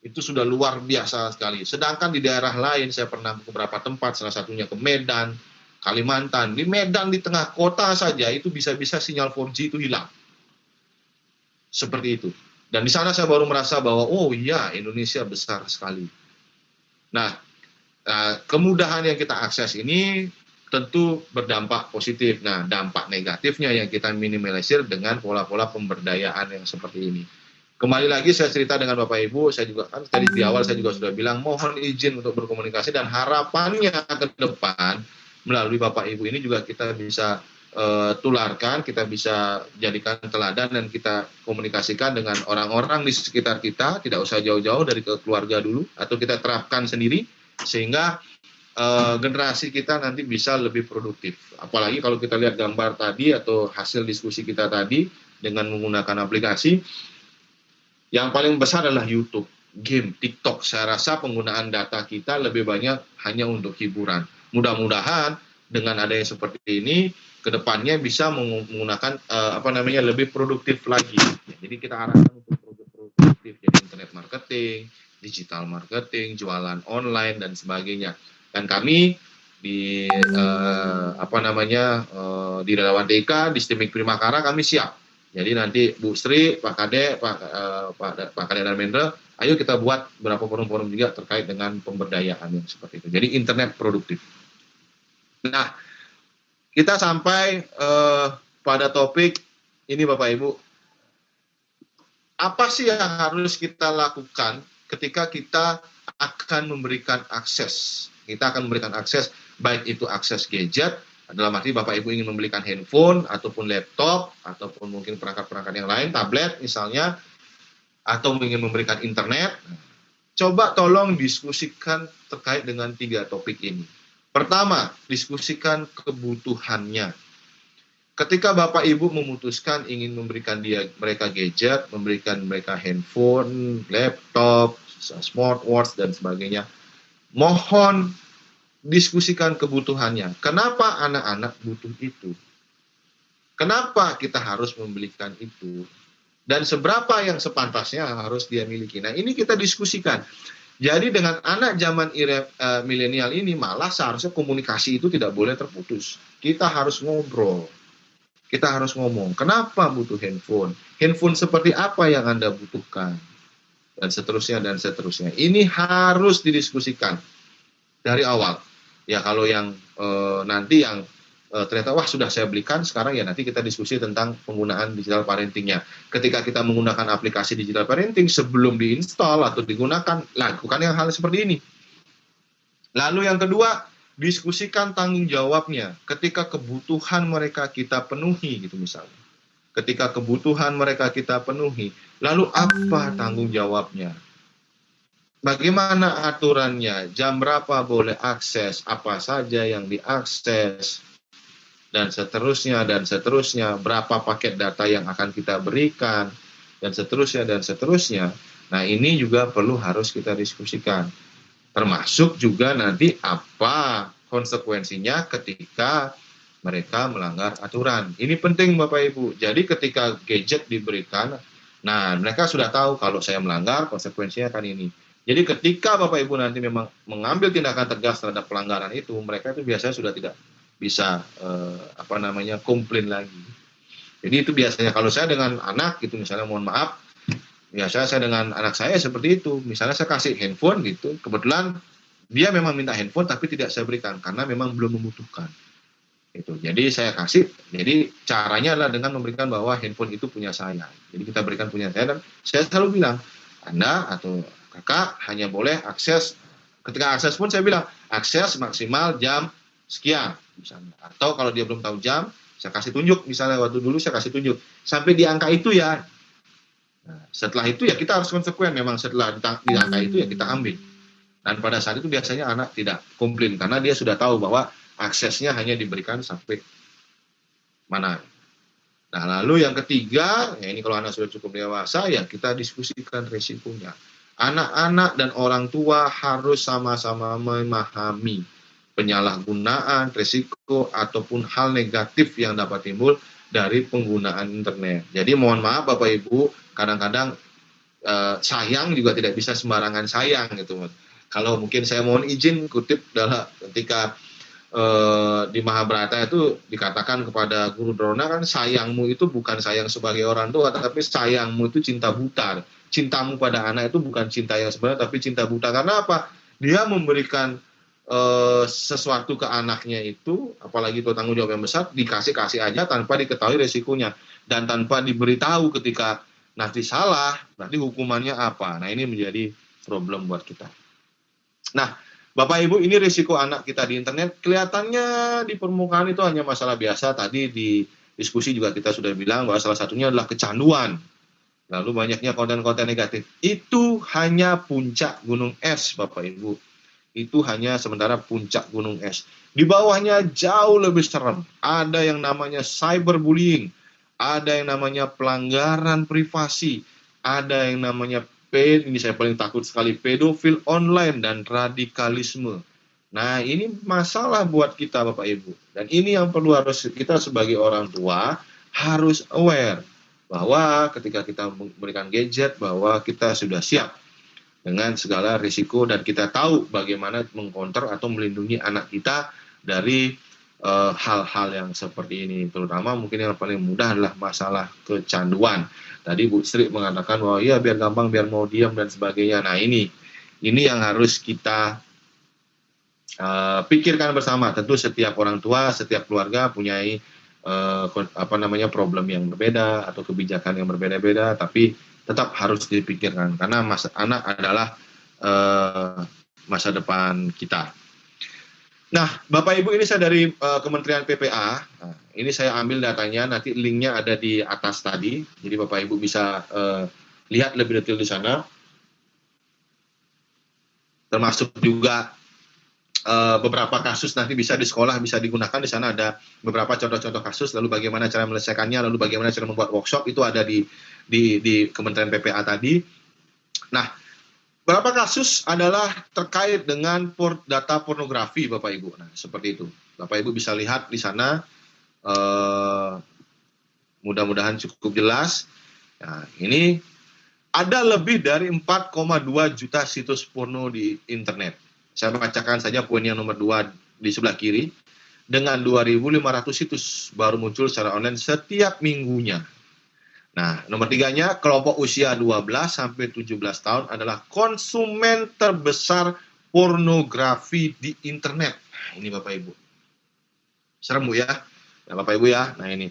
Itu sudah luar biasa sekali. Sedangkan di daerah lain, saya pernah ke beberapa tempat, salah satunya ke Medan, Kalimantan. Di Medan, di tengah kota saja, itu bisa-bisa sinyal 4G itu hilang. Seperti itu. Dan di sana saya baru merasa bahwa, oh iya, Indonesia besar sekali. Nah, kemudahan yang kita akses ini tentu berdampak positif. Nah, dampak negatifnya yang kita minimalisir dengan pola-pola pemberdayaan yang seperti ini. Kembali lagi saya cerita dengan Bapak Ibu, saya juga kan tadi di awal saya juga sudah bilang mohon izin untuk berkomunikasi, dan harapannya ke depan melalui Bapak Ibu ini juga kita bisa tularkan, kita bisa jadikan teladan dan kita komunikasikan dengan orang-orang di sekitar kita, tidak usah jauh-jauh dari keluarga dulu, atau kita terapkan sendiri sehingga generasi kita nanti bisa lebih produktif. Apalagi kalau kita lihat gambar tadi atau hasil diskusi kita tadi dengan menggunakan aplikasi, yang paling besar adalah YouTube, game, TikTok. Saya rasa penggunaan data kita lebih banyak hanya untuk hiburan. Mudah-mudahan dengan adanya seperti ini, kedepannya bisa menggunakan lebih produktif lagi. Jadi kita arahkan untuk produktif, jadi internet marketing, digital marketing, jualan online dan sebagainya. Dan kami di di Relawan TK di Stimik Primakara kami siap. Jadi nanti Bu Sri, Pak Kade, Pak Kade dan Mendra, ayo kita buat beberapa forum-forum juga terkait dengan pemberdayaan yang seperti itu. Jadi internet produktif. Nah, kita sampai pada topik ini Bapak Ibu. Apa sih yang harus kita lakukan ketika kita akan memberikan akses? Kita akan memberikan akses, baik itu akses gadget, dalam arti Bapak Ibu ingin membelikan handphone, ataupun laptop, ataupun mungkin perangkat-perangkat yang lain, tablet misalnya, atau ingin memberikan internet. Coba tolong diskusikan terkait dengan 3 topik ini. Pertama, diskusikan kebutuhannya. Ketika Bapak Ibu memutuskan ingin memberikan mereka gadget, memberikan mereka handphone, laptop, smartwatch, dan sebagainya, mohon diskusikan kebutuhannya. Kenapa anak-anak butuh itu? Kenapa kita harus membelikan itu? Dan seberapa yang sepantasnya harus dia miliki? Nah, ini kita diskusikan. Jadi dengan anak zaman milenial ini malah seharusnya komunikasi itu tidak boleh terputus. Kita harus ngobrol. Kita harus ngomong, kenapa butuh handphone? Handphone seperti apa yang Anda butuhkan? Dan seterusnya, dan seterusnya. Ini harus didiskusikan dari awal. Ya, kalau yang nanti yang ternyata, wah sudah saya belikan, sekarang ya nanti kita diskusi tentang penggunaan digital parentingnya. Ketika kita menggunakan aplikasi digital parenting, sebelum diinstal atau digunakan, lakukan yang hal seperti ini. Lalu yang kedua, diskusikan tanggung jawabnya ketika kebutuhan mereka kita penuhi gitu misalnya. Ketika kebutuhan mereka kita penuhi, lalu apa tanggung jawabnya? Bagaimana aturannya? Jam berapa boleh akses? Apa saja yang diakses? Dan seterusnya, dan seterusnya. Berapa paket data yang akan kita berikan? Dan seterusnya, dan seterusnya. Nah, ini juga perlu harus kita diskusikan. Termasuk juga nanti apa konsekuensinya ketika mereka melanggar aturan. Ini penting Bapak Ibu. Jadi ketika gadget diberikan, nah mereka sudah tahu kalau saya melanggar konsekuensinya akan ini. Jadi ketika Bapak Ibu nanti memang mengambil tindakan tegas terhadap pelanggaran itu, mereka itu biasanya sudah tidak bisa komplain lagi. Jadi itu biasanya kalau saya dengan anak gitu misalnya, mohon maaf, biasanya saya dengan anak saya seperti itu. Misalnya saya kasih handphone gitu, kebetulan dia memang minta handphone tapi tidak saya berikan karena memang belum membutuhkan. Itu. Jadi saya kasih. Jadi caranya adalah dengan memberikan bahwa handphone itu punya saya. Jadi kita berikan punya saya, dan saya selalu bilang, Anda atau kakak hanya boleh akses, ketika akses pun saya bilang akses maksimal jam sekian misalnya. Atau kalau dia belum tahu jam, saya kasih tunjuk, misalnya waktu dulu saya kasih tunjuk sampai di angka itu ya. Nah, setelah itu ya kita harus konsekuen, memang setelah di angka itu ya kita ambil. Dan pada saat itu biasanya anak tidak komplain karena dia sudah tahu bahwa aksesnya hanya diberikan sampai mana. Nah, lalu yang ketiga, ya ini kalau anak sudah cukup dewasa, ya kita diskusikan resikonya. Anak-anak dan orang tua harus sama-sama memahami penyalahgunaan, resiko, ataupun hal negatif yang dapat timbul dari penggunaan internet. Jadi mohon maaf Bapak Ibu, kadang-kadang sayang juga tidak bisa sembarangan sayang gitu. Kalau mungkin saya mohon izin kutip dalam ketika di Mahabharata itu dikatakan kepada Guru Drona kan, sayangmu itu bukan sayang sebagai orang tua, tapi sayangmu itu cinta buta. Cintamu pada anak itu bukan cinta yang sebenarnya, tapi cinta buta. Karena apa? Dia memberikan sesuatu ke anaknya itu, apalagi itu tanggung jawab yang besar, dikasih aja tanpa diketahui resikonya dan tanpa diberitahu ketika nanti salah, nanti hukumannya apa. Nah, ini menjadi problem buat kita. Nah, Bapak Ibu, ini risiko anak kita di internet kelihatannya di permukaan itu hanya masalah biasa. Tadi di diskusi juga kita sudah bilang bahwa salah satunya adalah kecanduan. Lalu banyaknya konten-konten negatif. Itu hanya puncak gunung es, Bapak Ibu. Itu hanya sementara puncak gunung es. Di bawahnya jauh lebih serem. Ada yang namanya cyberbullying, ada yang namanya pelanggaran privasi, ada yang namanya ini saya paling takut sekali, pedofil online dan radikalisme. Nah, ini masalah buat kita Bapak Ibu. Dan ini yang perlu harus kita sebagai orang tua harus aware bahwa ketika kita memberikan gadget bahwa kita sudah siap dengan segala risiko dan kita tahu bagaimana mengkonter atau melindungi anak kita dari hal-hal yang seperti ini. Terutama mungkin yang paling mudah adalah masalah kecanduan. Tadi Bu Sri mengatakan bahwa ya biar gampang, biar mau diam dan sebagainya. Nah, ini yang harus kita pikirkan bersama. Tentu setiap orang tua, setiap keluarga punya problem yang berbeda atau kebijakan yang berbeda-beda, tapi tetap harus dipikirkan karena anak adalah masa depan kita. Nah, Bapak Ibu, ini saya dari Kementerian PPA. Nah, ini saya ambil datanya, nanti linknya ada di atas tadi. Jadi Bapak Ibu bisa lihat lebih detail di sana. Termasuk juga beberapa kasus nanti bisa di sekolah bisa digunakan. Di sana ada beberapa contoh-contoh kasus, lalu bagaimana cara menyelesaikannya, lalu bagaimana cara membuat workshop, itu ada di Kementerian PPA tadi. Nah, beberapa kasus adalah terkait dengan data pornografi, Bapak Ibu. Nah, seperti itu. Bapak Ibu bisa lihat di sana, mudah-mudahan cukup jelas. Nah, ini ada lebih dari 4,2 juta situs porno di internet. Saya bacakan saja poin yang nomor 2 di sebelah kiri. Dengan 2.500 situs baru muncul secara online setiap minggunya. Nah, nomor 3-nya, kelompok usia 12 sampai 17 tahun adalah konsumen terbesar pornografi di internet. Nah, ini Bapak Ibu. Serem Bu ya? Ya Bapak Ibu ya. Nah ini.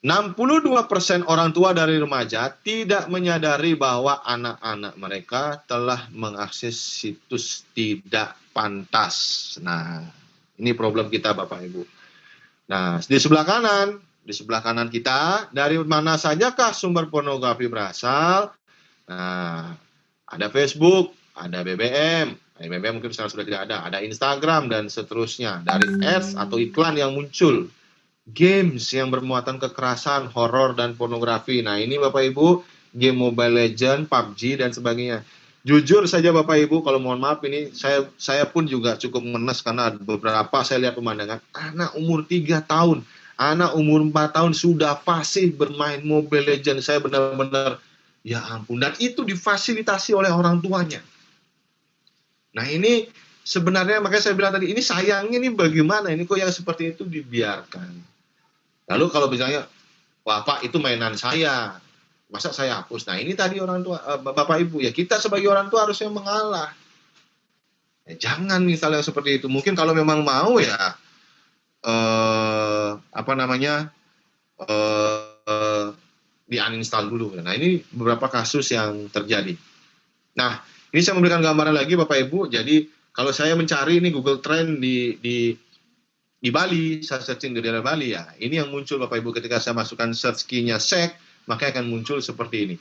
62% orang tua dari remaja tidak menyadari bahwa anak-anak mereka telah mengakses situs tidak pantas. Nah, ini problem kita Bapak Ibu. Nah, di sebelah kanan kita, dari mana sajakah sumber pornografi berasal? Nah, ada Facebook, ada BBM. BBM mungkin sekarang sudah tidak ada Instagram dan seterusnya. Dari ads atau iklan yang muncul. Games yang bermuatan kekerasan, horor, dan pornografi. Nah, ini Bapak Ibu, game Mobile Legends, PUBG, dan sebagainya. Jujur saja Bapak Ibu, kalau mohon maaf ini, saya pun juga cukup menes karena beberapa saya lihat pemandangan, anak umur 3 tahun, anak umur 4 tahun sudah fasih bermain Mobile Legends. Saya benar-benar, ya ampun, dan itu difasilitasi oleh orang tuanya. Nah, ini sebenarnya, makanya saya bilang tadi, ini sayangnya ini bagaimana, ini kok yang seperti itu dibiarkan. Lalu kalau misalnya, Pak itu mainan saya, masa saya hapus? Nah ini tadi orang tua, Bapak Ibu, ya kita sebagai orang tua harusnya mengalah. Ya, jangan misalnya seperti itu. Mungkin kalau memang mau ya, di uninstall dulu. Nah ini beberapa kasus yang terjadi. Nah ini saya memberikan gambaran lagi Bapak Ibu. Jadi kalau saya mencari ini Google Trend di Bali, saya searching di daerah Bali ya. Ini yang muncul Bapak Ibu ketika saya masukkan search key-nya seks, maka akan muncul seperti ini.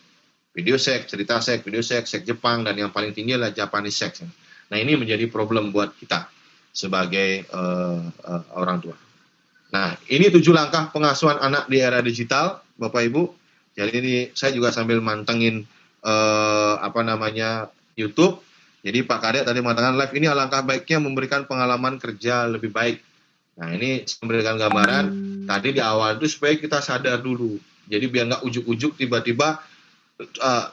Video seks, cerita seks, video seks, seks Jepang, dan yang paling tinggi adalah Japanese seks. Nah, ini menjadi problem buat kita sebagai orang tua. Nah, ini 7 langkah pengasuhan anak di era digital, Bapak Ibu. Jadi ini saya juga sambil mantengin YouTube. Jadi Pak Kadek tadi mengatakan live ini alangkah baiknya memberikan pengalaman kerja lebih baik. Nah ini memberikan gambaran tadi di awal itu supaya kita sadar dulu. Jadi biar nggak ujuk-ujuk tiba-tiba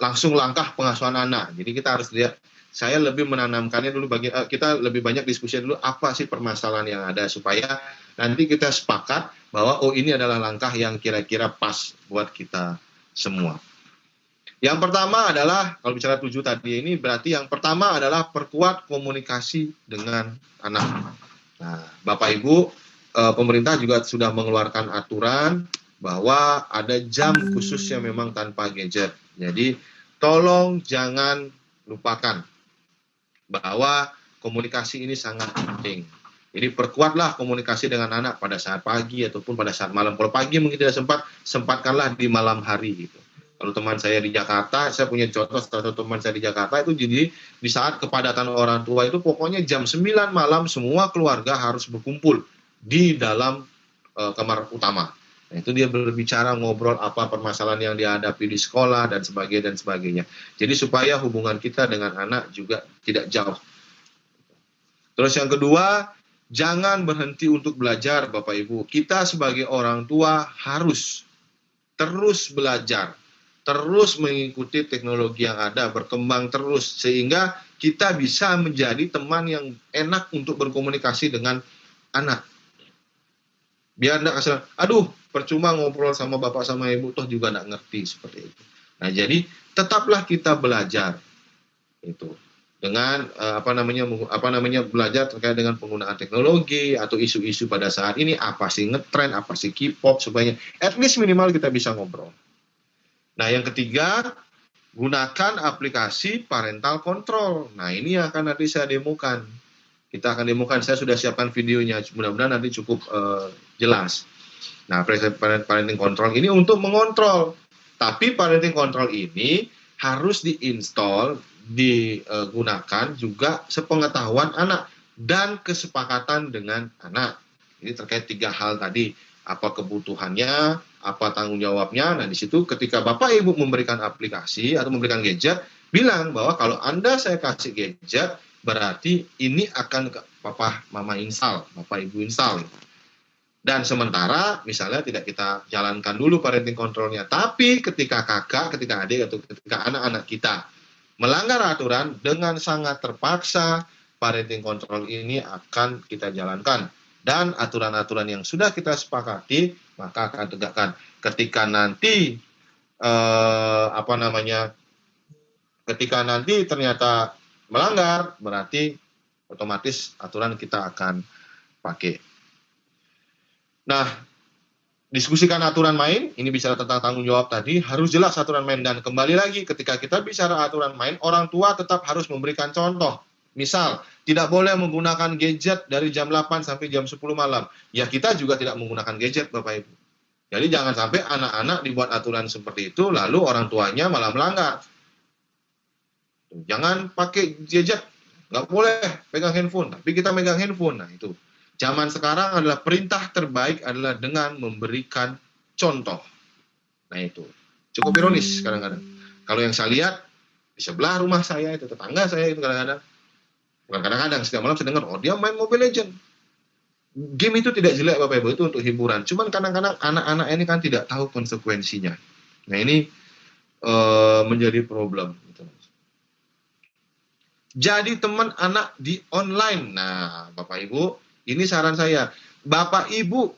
langsung langkah pengasuhan anak. Jadi kita harus lihat. Saya lebih menanamkannya dulu kita lebih banyak diskusi dulu apa sih permasalahan yang ada supaya nanti kita sepakat bahwa ini adalah langkah yang kira-kira pas buat kita semua. Yang pertama adalah kalau bicara 7 tadi ini berarti yang pertama adalah perkuat komunikasi dengan anak. Nah, Bapak Ibu, pemerintah juga sudah mengeluarkan aturan bahwa ada jam khusus yang memang tanpa gadget. Jadi, tolong jangan lupakan bahwa komunikasi ini sangat penting. Jadi, perkuatlah komunikasi dengan anak pada saat pagi ataupun pada saat malam. Kalau pagi mungkin tidak sempatkanlah di malam hari gitu. Kalau teman saya di Jakarta, saya punya contoh salah satu teman saya di Jakarta itu jadi di saat kepadatan orang tua itu pokoknya jam 9 malam semua keluarga harus berkumpul di dalam kamar utama. Nah, itu dia berbicara ngobrol apa permasalahan yang dihadapi di sekolah dan sebagainya. Jadi supaya hubungan kita dengan anak juga tidak jauh. Terus yang kedua, jangan berhenti untuk belajar Bapak Ibu. Kita sebagai orang tua harus terus belajar. Terus mengikuti teknologi yang ada, berkembang terus, sehingga kita bisa menjadi teman yang enak untuk berkomunikasi dengan anak. Biar enggak kasar, aduh, percuma ngobrol sama bapak sama ibu, toh juga enggak ngerti seperti itu. Nah, jadi tetaplah kita belajar. Itu. dengan belajar terkait dengan penggunaan teknologi atau isu-isu pada saat ini, apa sih ngetren, apa sih K-pop, supaya at least minimal kita bisa ngobrol. Nah, yang ketiga, gunakan aplikasi parental control. Nah, ini yang akan nanti saya demokan. Kita akan demokan, saya sudah siapkan videonya, mudah-mudahan nanti cukup jelas. Nah, parenting control ini untuk mengontrol. Tapi parenting control ini harus diinstal, digunakan juga sepengetahuan anak dan kesepakatan dengan anak. Ini terkait 3 hal tadi, apa kebutuhannya, apa tanggung jawabnya. Nah, di situ ketika Bapak Ibu memberikan aplikasi atau memberikan gadget, bilang bahwa kalau Anda saya kasih gadget, berarti ini akan Papa Mama install, Bapak Ibu install. Dan sementara misalnya tidak kita jalankan dulu parenting controlnya, tapi ketika kakak, ketika adik, atau ketika anak-anak kita melanggar aturan dengan sangat terpaksa, parenting control ini akan kita jalankan. Dan aturan-aturan yang sudah kita sepakati, maka akan tegakkan. Ketika nanti ketika nanti ternyata melanggar, berarti otomatis aturan kita akan pakai. Nah, diskusikan aturan main, ini bicara tentang tanggung jawab tadi, harus jelas aturan main. Dan kembali lagi, ketika kita bicara aturan main, orang tua tetap harus memberikan contoh. Misal, tidak boleh menggunakan gadget dari jam 8 sampai jam 10 malam. Ya, kita juga tidak menggunakan gadget, Bapak Ibu. Jadi jangan sampai anak-anak dibuat aturan seperti itu, lalu orang tuanya malah melanggar. Jangan pakai gadget, nggak boleh pegang handphone, tapi kita megang handphone. Nah, itu. Zaman sekarang adalah perintah terbaik adalah dengan memberikan contoh. Nah, itu. Cukup ironis kadang-kadang. Kalau yang saya lihat, di sebelah rumah saya, itu tetangga saya itu kadang-kadang. Bukan kadang-kadang, setiap malam saya dengar, oh dia main Mobile Legends. Game itu tidak jelek Bapak Ibu, itu untuk hiburan. Cuman kadang-kadang anak-anak ini kan tidak tahu konsekuensinya. Nah, ini menjadi problem. Jadi teman anak di online. Nah, Bapak Ibu, ini saran saya. Bapak Ibu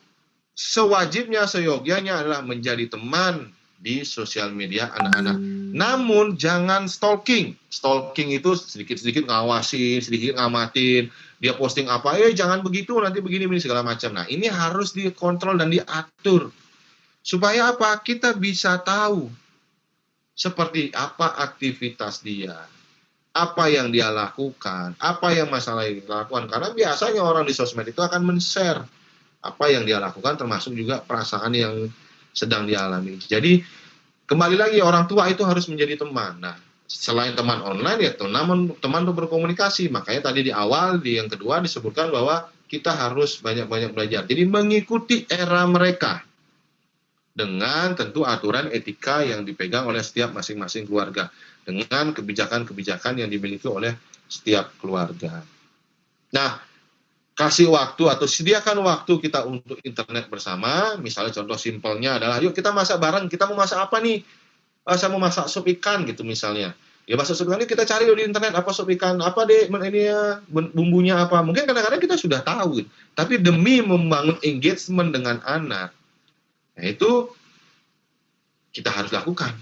sewajibnya, seyogyanya adalah menjadi teman di sosial media anak-anak. Namun jangan stalking. Stalking itu sedikit-sedikit ngawasin, sedikit ngamatin. Dia posting apa, jangan begitu, nanti begini segala macam. Nah, ini harus dikontrol dan diatur. Supaya apa? Kita bisa tahu seperti apa aktivitas dia. Apa yang dia lakukan, apa yang masalah yang dia lakukan. Karena biasanya orang di sosmed itu akan men-share apa yang dia lakukan, termasuk juga perasaan yang sedang dialami. Jadi, kembali lagi orang tua itu harus menjadi teman. Nah, selain teman online, ya teman untuk berkomunikasi. Makanya tadi di awal, di yang kedua disebutkan bahwa kita harus banyak-banyak belajar. Jadi, mengikuti era mereka. Dengan tentu aturan etika yang dipegang oleh setiap masing-masing keluarga. Dengan kebijakan-kebijakan yang dimiliki oleh setiap keluarga. Nah, kasih waktu atau sediakan waktu kita untuk internet bersama. Misalnya contoh simpelnya adalah, yuk kita masak bareng, kita mau masak apa nih? Saya mau masak sup ikan gitu misalnya. Ya masak sup ikan ini kita cari di internet, apa sup ikan, apa deh ini ya, bumbunya apa. Mungkin kadang-kadang kita sudah tahu, tapi demi membangun engagement dengan anak, nah itu kita harus lakukan.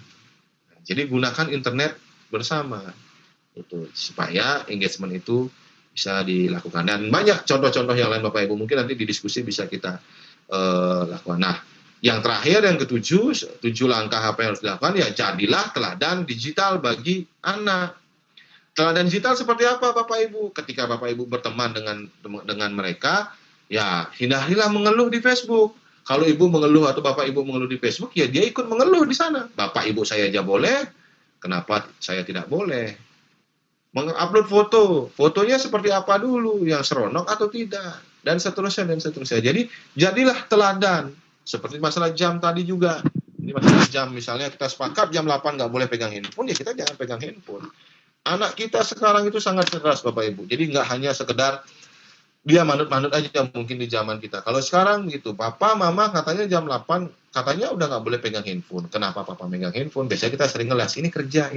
Jadi gunakan internet bersama itu supaya engagement itu bisa dilakukan. Dan banyak contoh-contoh yang lain Bapak Ibu, mungkin nanti di diskusi bisa kita lakukan. Nah, yang terakhir, yang ketujuh, 7 langkah apa yang harus dilakukan, ya jadilah teladan digital bagi anak. Teladan digital seperti apa Bapak Ibu? Ketika Bapak Ibu berteman dengan mereka, ya hindarilah mengeluh di Facebook. Kalau ibu mengeluh atau bapak ibu mengeluh di Facebook, ya dia ikut mengeluh di sana. Bapak ibu saya aja boleh, kenapa saya tidak boleh? Mengupload fotonya seperti apa dulu, yang seronok atau tidak, dan seterusnya dan seterusnya. Jadi jadilah teladan. Seperti masalah jam tadi juga. Ini masalah jam, misalnya kita sepakat jam 8 nggak boleh pegang handphone, ya kita jangan pegang handphone. Anak kita sekarang itu sangat cerdas Bapak Ibu. Jadi nggak hanya sekedar dia manut-manut aja mungkin di zaman kita. Kalau sekarang gitu, papa, mama katanya jam 8, katanya udah nggak boleh pegang handphone. Kenapa papa megang handphone? Biasanya kita sering ngeles, ini kerja.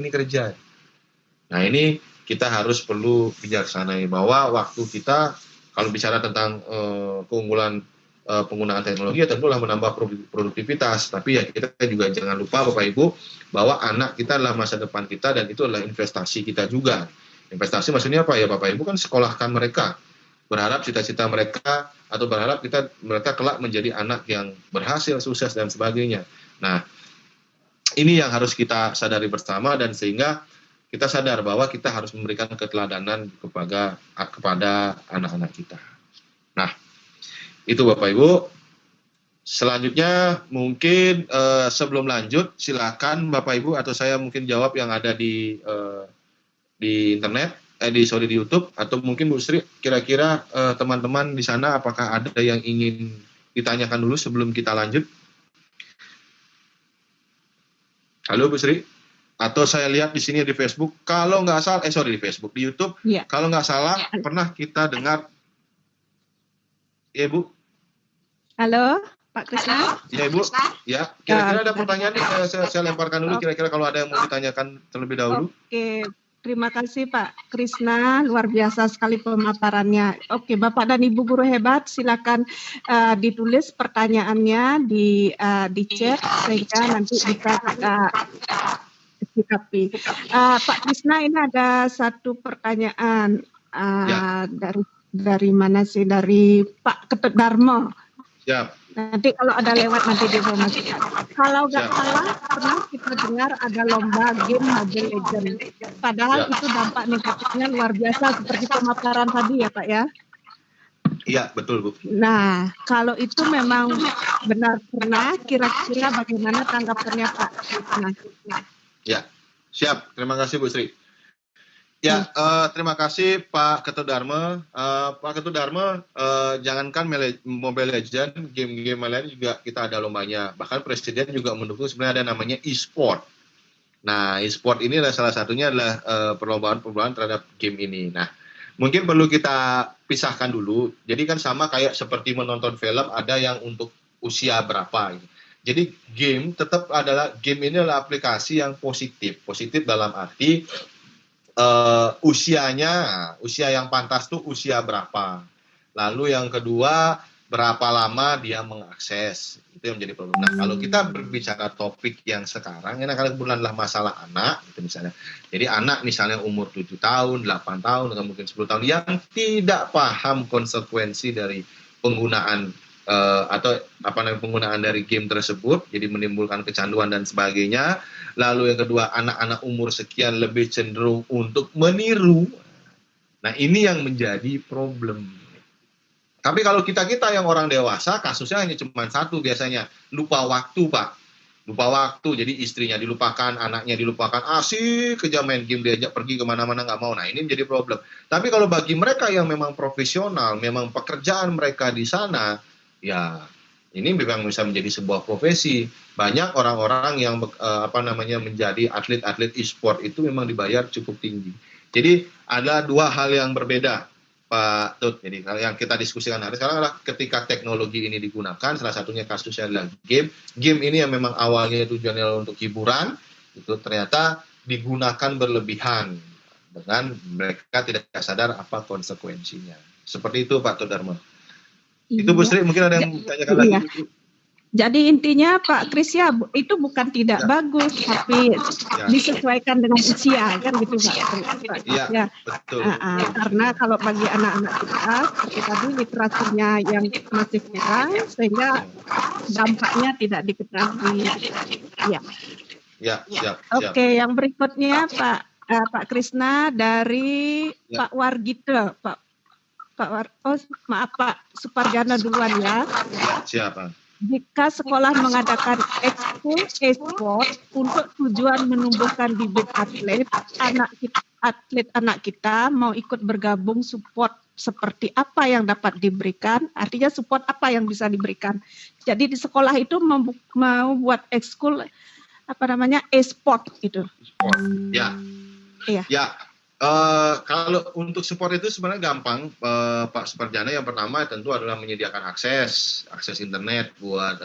Nah, ini kita harus perlu bijaksanai bahwa waktu kita, kalau bicara tentang keunggulan penggunaan teknologi, ya tentulah menambah produktivitas. Tapi ya kita juga jangan lupa Bapak Ibu, bahwa anak kita adalah masa depan kita dan itu adalah investasi kita juga. Investasi maksudnya apa ya Bapak Ibu, kan sekolahkan mereka, berharap cita-cita mereka atau berharap mereka kelak menjadi anak yang berhasil, sukses dan sebagainya. Nah, ini yang harus kita sadari bersama, dan sehingga kita sadar bahwa kita harus memberikan keteladanan kepada anak-anak kita. Nah, itu Bapak Ibu. Selanjutnya mungkin sebelum lanjut, silakan Bapak Ibu atau saya mungkin jawab yang ada di internet, di YouTube, atau mungkin Bu Sri, kira-kira teman-teman di sana apakah ada yang ingin ditanyakan dulu sebelum kita lanjut? Halo Bu Sri? Atau saya lihat di sini di Facebook, kalau nggak salah, di Facebook, di YouTube, kalau nggak salah pernah kita dengar, ya Bu? Halo, Pak Krisna? Ya Ibu, ya. Kira-kira ada pertanyaan nih, saya lemparkan dulu, kira-kira kalau ada yang mau ditanyakan terlebih dahulu. Oke, terima kasih Pak Krisna, luar biasa sekali pemaparannya. Oke, Bapak dan Ibu guru hebat, silakan ditulis pertanyaannya di chat sehingga nanti bisa kita sikapi. Pak Krisna, ini ada satu pertanyaan dari mana sih? Dari Pak Ketut Darmo. Siap. Nanti kalau ada lewat nanti diinformasikan. Kalau nggak salah pernah kita dengar ada lomba game Mobile Legends. Padahal itu dampak negatifnya luar biasa seperti pemaparan tadi ya Pak ya. Iya, betul Bu. Nah, kalau itu memang benar pernah, kira-kira bagaimana tanggapannya Pak? Ya, siap. Terima kasih Bu Sri. Ya, terima kasih Pak Ketut Darmo. Pak Ketut Darmo, jangankan Mobile Legends, game-game lain juga kita ada lombanya. Bahkan Presiden juga mendukung, sebenarnya ada namanya e-sport. Nah, e-sport ini adalah salah satunya adalah perlombaan-perlombaan terhadap game ini. Nah, mungkin perlu kita pisahkan dulu. Jadi kan sama kayak seperti menonton film, ada yang untuk usia berapa. Jadi game ini adalah aplikasi yang positif. Positif dalam arti usia yang pantas tuh usia berapa. Lalu yang kedua, berapa lama dia mengakses. Itu yang menjadi problem. Nah, kalau kita berbicara topik yang sekarang, ini kebetulan adalah masalah anak, gitu misalnya. Jadi anak misalnya umur 7 tahun, 8 tahun, atau mungkin 10 tahun, yang tidak paham konsekuensi dari penggunaan penggunaan dari game tersebut, jadi menimbulkan kecanduan dan sebagainya. Lalu yang kedua, anak-anak umur sekian lebih cenderung untuk meniru. Nah, ini yang menjadi problem. Tapi kalau kita yang orang dewasa, kasusnya hanya cuma satu biasanya, lupa waktu Pak. Lupa waktu, jadi istrinya dilupakan, anaknya dilupakan, asik kerja main game, diajak pergi kemana-mana nggak mau. Nah, ini menjadi problem. Tapi kalau bagi mereka yang memang profesional, memang pekerjaan mereka di sana, ya ini memang bisa menjadi sebuah profesi. Banyak orang-orang yang menjadi atlet-atlet e-sport itu memang dibayar cukup tinggi. Jadi ada dua hal yang berbeda Pak Tut. Jadi yang kita diskusikan hari sekarang adalah ketika teknologi ini digunakan, salah satunya kasusnya adalah game. Game ini yang memang awalnya tujuannya untuk hiburan, itu ternyata digunakan berlebihan dengan mereka tidak sadar apa konsekuensinya. Seperti itu Pak Tut Darmo. Itu Bu Sri, mungkin ada yang tanyakan lagi. Jadi intinya Pak Kris ya, itu bukan tidak bagus, tapi disesuaikan dengan usia, kan gitu Pak. Iya, betul. Karena kalau bagi anak-anak kita, seperti tadi literasinya yang masih kurang, sehingga dampaknya tidak diketahui. Ya, siap. Oke, yang berikutnya Pak Krisna dari Pak Wargito, Pak Suparjana duluan ya. Siapa? Jika sekolah mengadakan ekskul e-sport untuk tujuan menumbuhkan bibit atlet anak kita mau ikut bergabung, support seperti apa yang dapat diberikan? Artinya support apa yang bisa diberikan? Jadi di sekolah itu mau buat ekskul e-sport gitu. Ya. Iya. Ya. Kalau untuk support itu sebenarnya gampang Pak Suparjana. Yang pertama tentu adalah menyediakan akses internet buat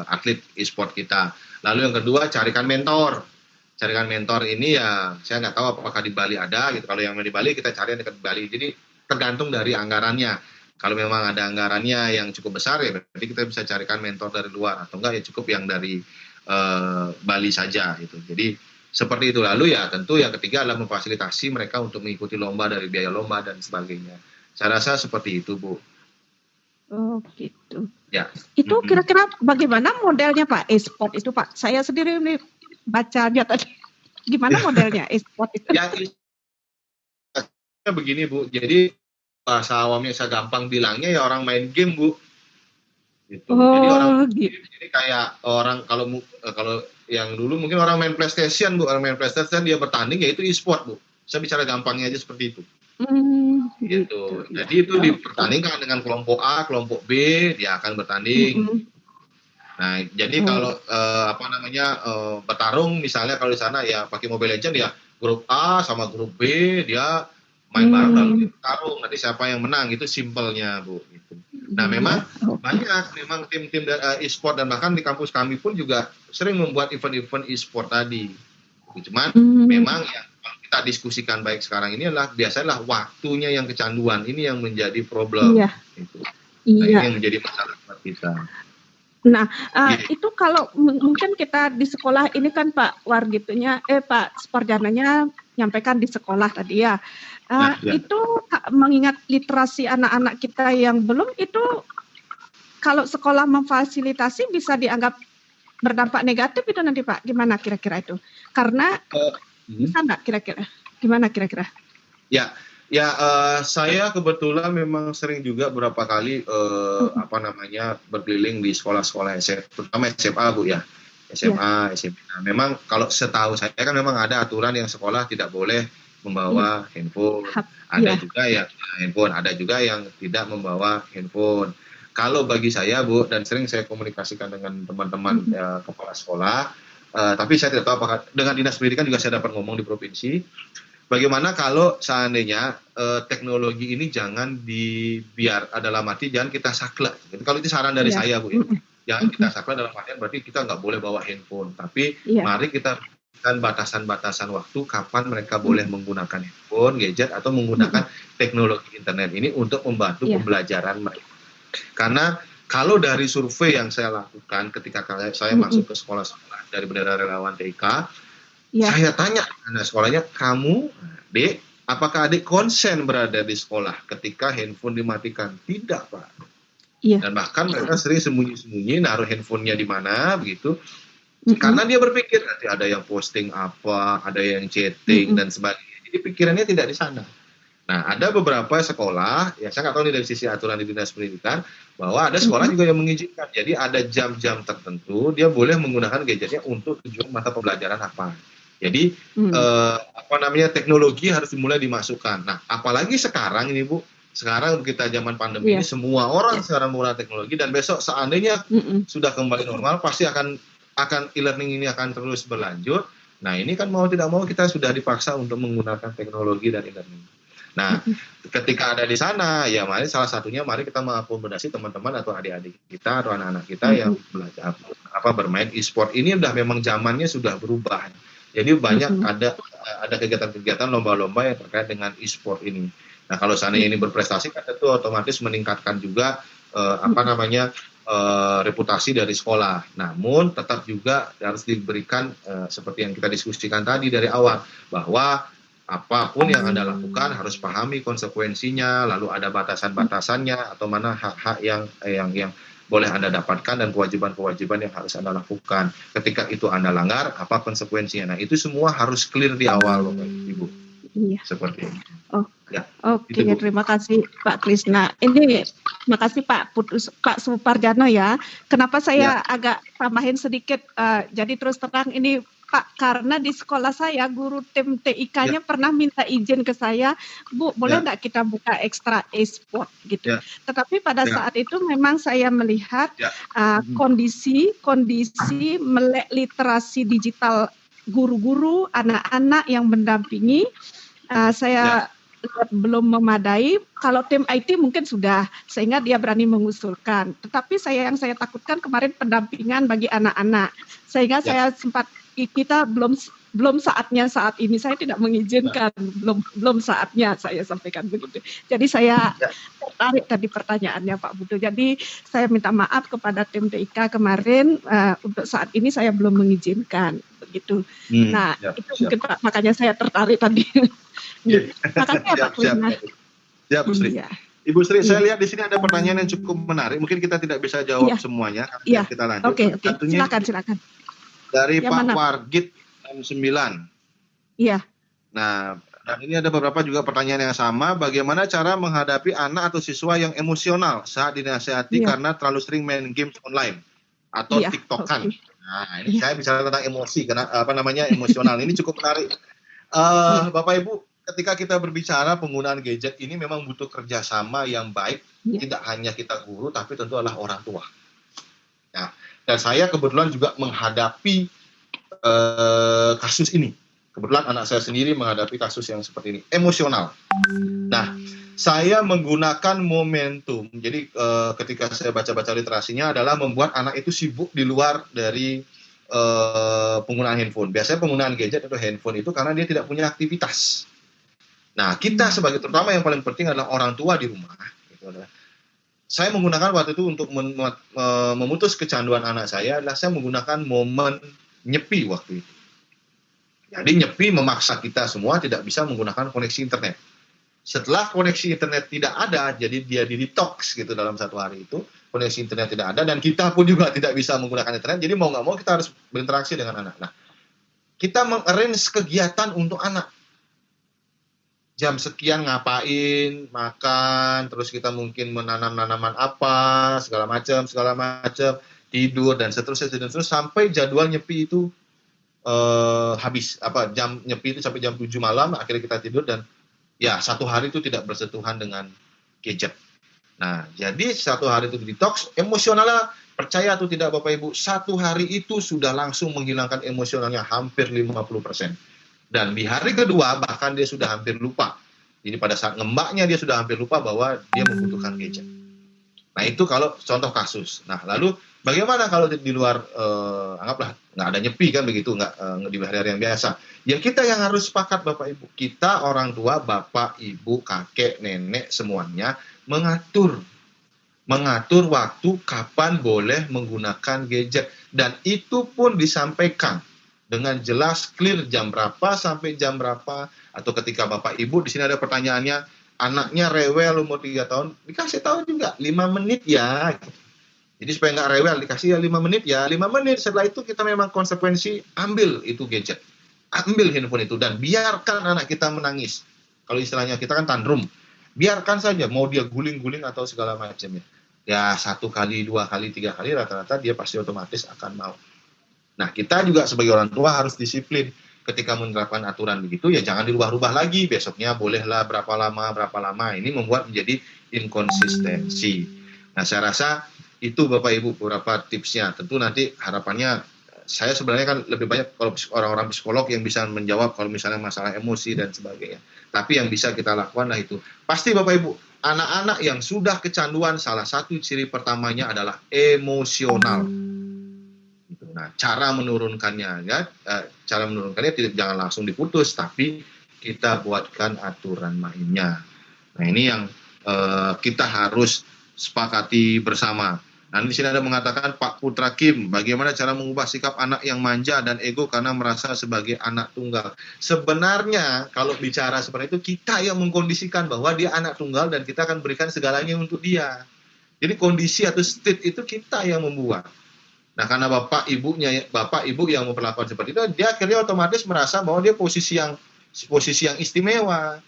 atlet e-sport kita. Lalu yang kedua, carikan mentor. Carikan mentor ini ya saya nggak tahu apakah di Bali ada gitu. Kalau yang di Bali kita cari yang dekat Bali. Jadi tergantung dari anggarannya. Kalau memang ada anggarannya yang cukup besar ya berarti kita bisa carikan mentor dari luar, atau enggak ya cukup yang dari Bali saja gitu. Jadi Seperti itu. Lalu ya tentu yang ketiga adalah memfasilitasi mereka untuk mengikuti lomba dari biaya lomba dan sebagainya. Saya rasa seperti itu, Bu. Oh gitu. Ya. Itu kira-kira bagaimana modelnya Pak e-sport itu Pak? Saya sendiri ini bacanya tadi. Gimana modelnya e-sport itu? Ya, begini Bu. Jadi bahasa awamnya saya gampang bilangnya ya orang main game, Bu. Gitu. Jadi orang gitu. jadi kayak orang kalau yang dulu mungkin orang main PlayStation, Bu. Orang main PlayStation dia bertanding ya itu e-sport, Bu. Saya bicara gampangnya aja seperti itu. Gitu. Jadi itu dipertandingkan dengan kelompok A, kelompok B, dia akan bertanding. Nah, jadi kalau bertarung misalnya kalau di sana ya pakai Mobile Legends ya grup A sama grup B dia main bareng lalu bertarung. Nanti siapa yang menang itu simpelnya, Bu. Gitu. Nah, memang banyak memang tim-tim e-sport dan bahkan di kampus kami pun juga sering membuat event-event e-sport tadi. Cuman memang yang kita diskusikan baik sekarang ini adalah biasanya waktunya yang kecanduan ini yang menjadi problem. Iya. Gitu. Nah, ini yang menjadi masalah buat kita. Nah, itu kalau mungkin kita di sekolah ini kan Pak Wargitunya, Pak Suparjananya nyampaikan di sekolah tadi ya. Itu mengingat literasi anak-anak kita yang belum itu, kalau sekolah memfasilitasi bisa dianggap berdampak negatif itu nanti Pak, gimana kira-kira itu? Karena bisa nggak kira-kira? Gimana kira-kira? Ya, saya kebetulan memang sering juga beberapa kali berkeliling di sekolah-sekolah terutama SMA, Bu ya. SMA, SMP. Nah, memang kalau setahu saya kan memang ada aturan yang sekolah tidak boleh membawa handphone. Ada juga yang handphone, ada juga yang tidak membawa handphone. Kalau bagi saya, Bu, dan sering saya komunikasikan dengan teman-teman kepala sekolah, tapi saya tidak tahu apakah dengan dinas pendidikan juga saya dapat ngomong di provinsi. Bagaimana kalau seandainya teknologi ini jangan dalam arti jangan kita saklek. Kalau itu saran dari saya, Bu. Jangan kita saklek dalam artian berarti kita nggak boleh bawa handphone. Tapi mari kita berikan batasan-batasan waktu kapan mereka boleh menggunakan handphone, gadget, atau menggunakan teknologi internet ini untuk membantu pembelajaran mereka. Karena kalau dari survei yang saya lakukan ketika saya masuk ke sekolah-sekolah dari Bendera Relawan TIK, saya tanya anak sekolahnya, kamu, Dek, apakah adik konsen berada di sekolah ketika handphone dimatikan? Tidak, Pak. Dan bahkan mereka sering sembunyi-sembunyi naruh handphonenya di mana, begitu. Karena dia berpikir nanti ada yang posting apa, ada yang chatting dan sebagainya. Jadi pikirannya tidak di sana. Nah, ada beberapa sekolah, ya saya nggak tahu nih dari sisi aturan di dinas pendidikan, bahwa ada sekolah juga yang mengizinkan. Jadi ada jam-jam tertentu dia boleh menggunakan gadgetnya untuk tujuan mata pembelajaran apa. Jadi teknologi harus dimulai dimasukkan. Nah, apalagi sekarang ini, Bu, sekarang kita zaman pandemi ini semua orang sekarang menggunakan teknologi dan besok seandainya sudah kembali normal pasti akan e-learning ini akan terus berlanjut. Nah, ini kan mau tidak mau kita sudah dipaksa untuk menggunakan teknologi dan e-learning. Nah, ketika ada di sana, ya salah satunya mari kita mengakomodasi teman-teman atau adik-adik kita atau anak-anak kita yang belajar bermain e-sport. Ini udah memang zamannya sudah berubah. Jadi banyak ada kegiatan-kegiatan lomba-lomba yang terkait dengan e-sport ini. Nah, kalau seandainya ini berprestasi kan tentu otomatis meningkatkan juga reputasi dari sekolah. Namun tetap juga harus diberikan seperti yang kita diskusikan tadi dari awal, bahwa apapun yang Anda lakukan harus pahami konsekuensinya, lalu ada batasan-batasannya atau mana hak-hak yang boleh Anda dapatkan dan kewajiban-kewajiban yang harus Anda lakukan. Ketika itu Anda langgar, apa konsekuensinya? Nah, itu semua harus clear di awal, Bapak Ibu. Iya. Seperti itu. Oke, terima kasih Pak Krisna. Ini terima kasih Pak Suparjano ya. Kenapa saya agak tambahin sedikit, jadi terus terang ini Pak, karena di sekolah saya guru tim TIK-nya pernah minta izin ke saya, Bu, boleh nggak kita buka ekstra e-sport gitu. Tetapi pada saat itu memang saya melihat kondisi melek literasi digital guru-guru, anak-anak yang mendampingi, saya belum memadai. Kalau tim IT mungkin sudah, sehingga dia berani mengusulkan. Tetapi yang saya takutkan kemarin pendampingan bagi anak-anak, sehingga saya sempat kita belum saatnya saat ini, saya tidak mengizinkan, belum saatnya saya sampaikan begitu. Jadi saya tertarik tadi pertanyaannya Pak Budo. Jadi saya minta maaf kepada tim TIK kemarin, untuk saat ini saya belum mengizinkan. gitu. Nah, Siap, itu siap. mungkin Pak, makanya saya tertarik tadi. Makasih ya Pak Kulina. Siap, Bu Sri. Iya. Ibu Sri, saya Iya. lihat di sini ada pertanyaan yang cukup menarik. Mungkin kita tidak bisa jawab Iya. semuanya. Iya. Kita lanjut. Oke. Satunya Silakan. dari Yang Pak mana? Wargit M9. Iya. Nah, dan ini ada beberapa juga pertanyaan yang sama. Bagaimana cara menghadapi anak atau siswa yang emosional saat dinasihati Iya. karena terlalu sering main games online atau Iya. TikTokan? Oke. Nah, ini Iya. saya bicara tentang emosi, karena emosional. Ini cukup menarik. Bapak Ibu, ketika kita berbicara penggunaan gadget ini memang butuh kerjasama yang baik. Iya. Tidak hanya kita guru, tapi tentu adalah orang tua. Nah, dan saya kebetulan juga menghadapi kasus ini. Kebetulan anak saya sendiri menghadapi kasus yang seperti ini, emosional. Nah, saya menggunakan momentum. Jadi ketika saya baca-baca literasinya adalah membuat anak itu sibuk di luar dari penggunaan handphone. Biasanya penggunaan gadget atau handphone itu karena dia tidak punya aktivitas. Nah, kita sebagai, terutama yang paling penting adalah orang tua di rumah. Gitu adalah, saya menggunakan waktu itu untuk memutus kecanduan anak saya adalah saya menggunakan momen nyepi waktu itu. Jadi nyepi memaksa kita semua tidak bisa menggunakan koneksi internet. Setelah koneksi internet tidak ada, jadi dia di detox gitu dalam satu hari itu, koneksi internet tidak ada, dan kita pun juga tidak bisa menggunakan internet, jadi mau nggak mau kita harus berinteraksi dengan anak. Nah, kita meng-arrange kegiatan untuk anak. Jam sekian ngapain, makan, terus kita mungkin menanam tanaman apa, segala macam, tidur, dan seterusnya, sampai jadwal nyepi itu habis. Jam nyepi itu sampai jam 7 malam, akhirnya kita tidur, dan ya satu hari itu tidak bersentuhan dengan gadget. Nah, jadi satu hari itu detox, emosionalnya percaya atau tidak Bapak Ibu, satu hari itu sudah langsung menghilangkan emosionalnya hampir 50%. Dan di hari kedua bahkan dia sudah hampir lupa. Jadi pada saat ngembaknya dia sudah hampir lupa bahwa dia membutuhkan gadget. Nah, itu kalau contoh kasus. Nah, lalu bagaimana kalau di luar, anggaplah nggak ada nyepi kan begitu, nggak di hari-hari yang biasa. Ya kita yang harus sepakat Bapak Ibu. Kita orang tua, Bapak, Ibu, kakek, nenek, semuanya mengatur waktu kapan boleh menggunakan gadget. Dan itu pun disampaikan dengan jelas, clear, jam berapa sampai jam berapa. Atau ketika Bapak Ibu, di sini ada pertanyaannya, anaknya rewel umur 3 tahun, dikasih tahu juga 5 menit ya. Jadi supaya nggak rewel, dikasih ya 5 menit ya. 5 menit, setelah itu kita memang konsekuensi, ambil itu gadget. Ambil handphone itu, dan biarkan anak kita menangis. Kalau istilahnya kita kan tantrum. Biarkan saja, mau dia guling-guling atau segala macamnya. Ya 1 kali, 2 kali, 3 kali, rata-rata dia pasti otomatis akan mau. Nah, kita juga sebagai orang tua harus disiplin. Ketika menerapkan aturan begitu, ya jangan dirubah-rubah lagi. Besoknya bolehlah berapa lama. Ini membuat menjadi inkonsistensi. Nah, saya rasa itu Bapak Ibu beberapa tipsnya. Tentu nanti harapannya, saya sebenarnya kan lebih banyak kalau orang-orang psikolog yang bisa menjawab kalau misalnya masalah emosi dan sebagainya. Tapi yang bisa kita lakukan lah itu. Pasti Bapak Ibu, anak-anak yang sudah kecanduan, salah satu ciri pertamanya adalah emosional. Nah, cara menurunkannya jangan langsung diputus, tapi kita buatkan aturan mainnya. Nah, ini yang kita harus sepakati bersama. Nah, di sini ada mengatakan Pak Putra Kim, bagaimana cara mengubah sikap anak yang manja dan ego karena merasa sebagai anak tunggal. Sebenarnya kalau bicara seperti itu, kita yang mengkondisikan bahwa dia anak tunggal dan kita akan berikan segalanya untuk dia. Jadi kondisi atau state itu kita yang membuat. Nah, karena bapak ibu yang memperlakukan seperti itu, dia akhirnya otomatis merasa bahwa dia posisi yang istimewa.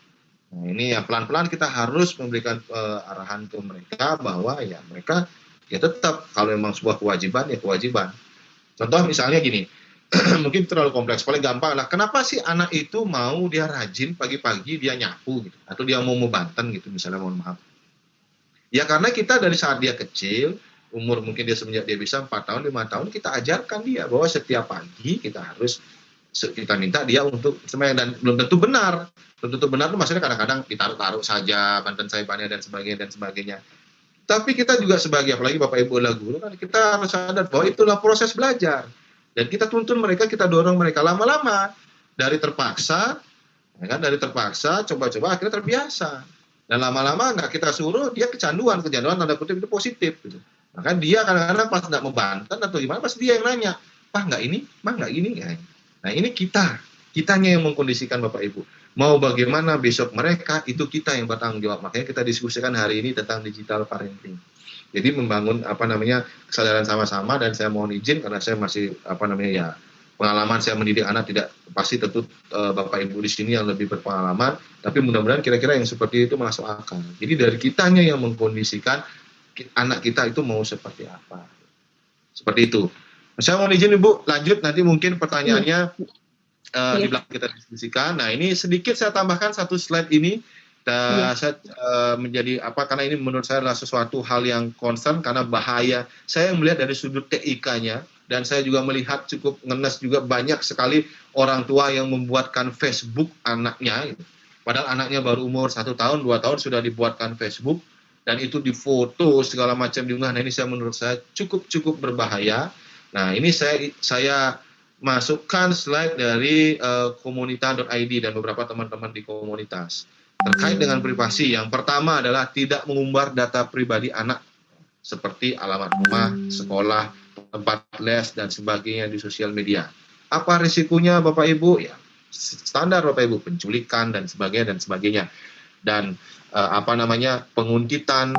Nah, ini ya pelan-pelan kita harus memberikan arahan ke mereka bahwa ya mereka ya tetap kalau memang sebuah kewajiban ya kewajiban. Contoh misalnya gini, mungkin terlalu kompleks, paling gampang lah. Kenapa sih anak itu mau dia rajin pagi-pagi dia nyapu gitu, atau dia mau banten gitu misalnya, mohon maaf. Ya karena kita dari saat dia kecil, umur mungkin dia semenjak dia bisa 4 tahun, 5 tahun, kita ajarkan dia bahwa setiap pagi kita minta dia untuk semuanya, dan belum tentu benar. Belum tentu benar itu maksudnya kadang-kadang ditaruh-taruh saja banten sayupannya dan sebagainya. Tapi kita juga sebagai, apalagi Bapak Ibu adalah guru, kan kita harus sadar bahwa itulah proses belajar. Dan kita tuntun mereka, kita dorong mereka lama-lama dari terpaksa, coba-coba akhirnya terbiasa. Dan lama-lama nggak kita suruh, dia kecanduan tanda kutip itu positif gitu. Maka dia kadang-kadang pas nggak membanten atau gimana, pas dia yang nanya, Pak nggak ini, Pak nggak ini, ya. Nah ini kitanya yang mengkondisikan Bapak Ibu. Mau bagaimana besok mereka, itu kita yang bertanggung jawab. Makanya kita diskusikan hari ini tentang digital parenting. Jadi membangun kesadaran sama-sama, dan saya mohon izin karena saya masih pengalaman saya mendidik anak tidak pasti, tentu Bapak Ibu di sini yang lebih berpengalaman, tapi mudah-mudahan kira-kira yang seperti itu masuk akal. Jadi dari kitanya yang mengkondisikan anak kita itu mau seperti apa. Seperti itu. Saya mohon izin Ibu, lanjut nanti mungkin pertanyaannya di belakang kita diskusikan. Nah ini sedikit saya tambahkan satu slide ini. Saya menjadi karena ini menurut saya adalah sesuatu hal yang concern karena bahaya. Saya melihat dari sudut TIK-nya, dan saya juga melihat cukup ngenes juga banyak sekali orang tua yang membuatkan Facebook anaknya, padahal anaknya baru umur 1 tahun, 2 tahun sudah dibuatkan Facebook, dan itu difoto segala macam diunggah. Nah ini menurut saya cukup berbahaya. Nah ini saya masukkan slide dari komunitas.id dan beberapa teman-teman di komunitas terkait dengan privasi. Yang pertama adalah tidak mengumbar data pribadi anak seperti alamat rumah, sekolah, tempat les dan sebagainya di sosial media. Apa risikonya Bapak Ibu? Ya, standar Bapak Ibu, penculikan dan sebagainya. Dan penguntitan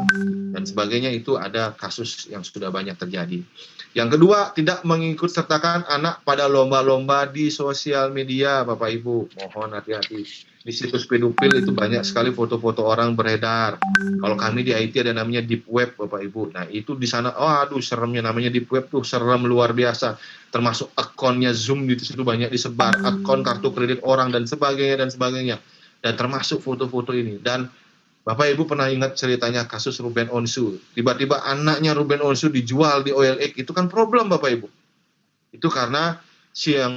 dan sebagainya, itu ada kasus yang sudah banyak terjadi. Yang kedua, tidak mengikut sertakan anak pada lomba-lomba di sosial media, Bapak Ibu. Mohon hati-hati. Di situs pedofil itu banyak sekali foto-foto orang beredar. Kalau kami di IT ada namanya deep web, Bapak Ibu. Nah, itu di sana, seremnya namanya deep web tuh, serem luar biasa. Termasuk akunnya Zoom di situ banyak disebar, akun kartu kredit orang dan sebagainya. Dan termasuk foto-foto ini. Dan Bapak Ibu pernah ingat ceritanya kasus Ruben Onsu. Tiba-tiba anaknya Ruben Onsu dijual di OLX, itu kan problem Bapak Ibu. Itu karena si yang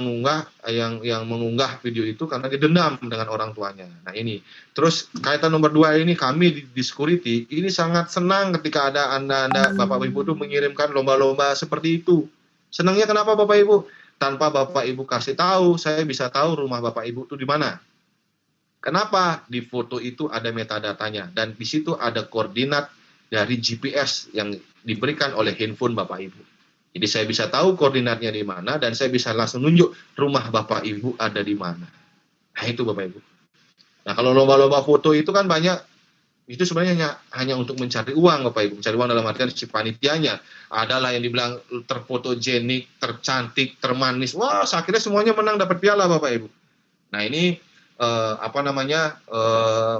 mengunggah video itu karena dia dendam dengan orang tuanya. Nah ini. Terus kaitan nomor 2 ini, kami di security ini sangat senang ketika ada Anda Bapak Ibu tuh mengirimkan lomba-lomba seperti itu. Senangnya kenapa Bapak Ibu? Tanpa Bapak Ibu kasih tahu, saya bisa tahu rumah Bapak Ibu itu di mana. Kenapa? Di foto itu ada metadatanya, dan di situ ada koordinat dari GPS yang diberikan oleh handphone Bapak Ibu. Jadi saya bisa tahu koordinatnya di mana, dan saya bisa langsung nunjuk rumah Bapak Ibu ada di mana. Nah itu Bapak Ibu. Nah kalau lomba-lomba foto itu kan banyak, itu sebenarnya hanya untuk mencari uang Bapak Ibu. Mencari uang dalam artian si panitianya adalah yang dibilang terfotogenik, tercantik, termanis. Wah, akhirnya semuanya menang dapat piala Bapak Ibu. Nah ini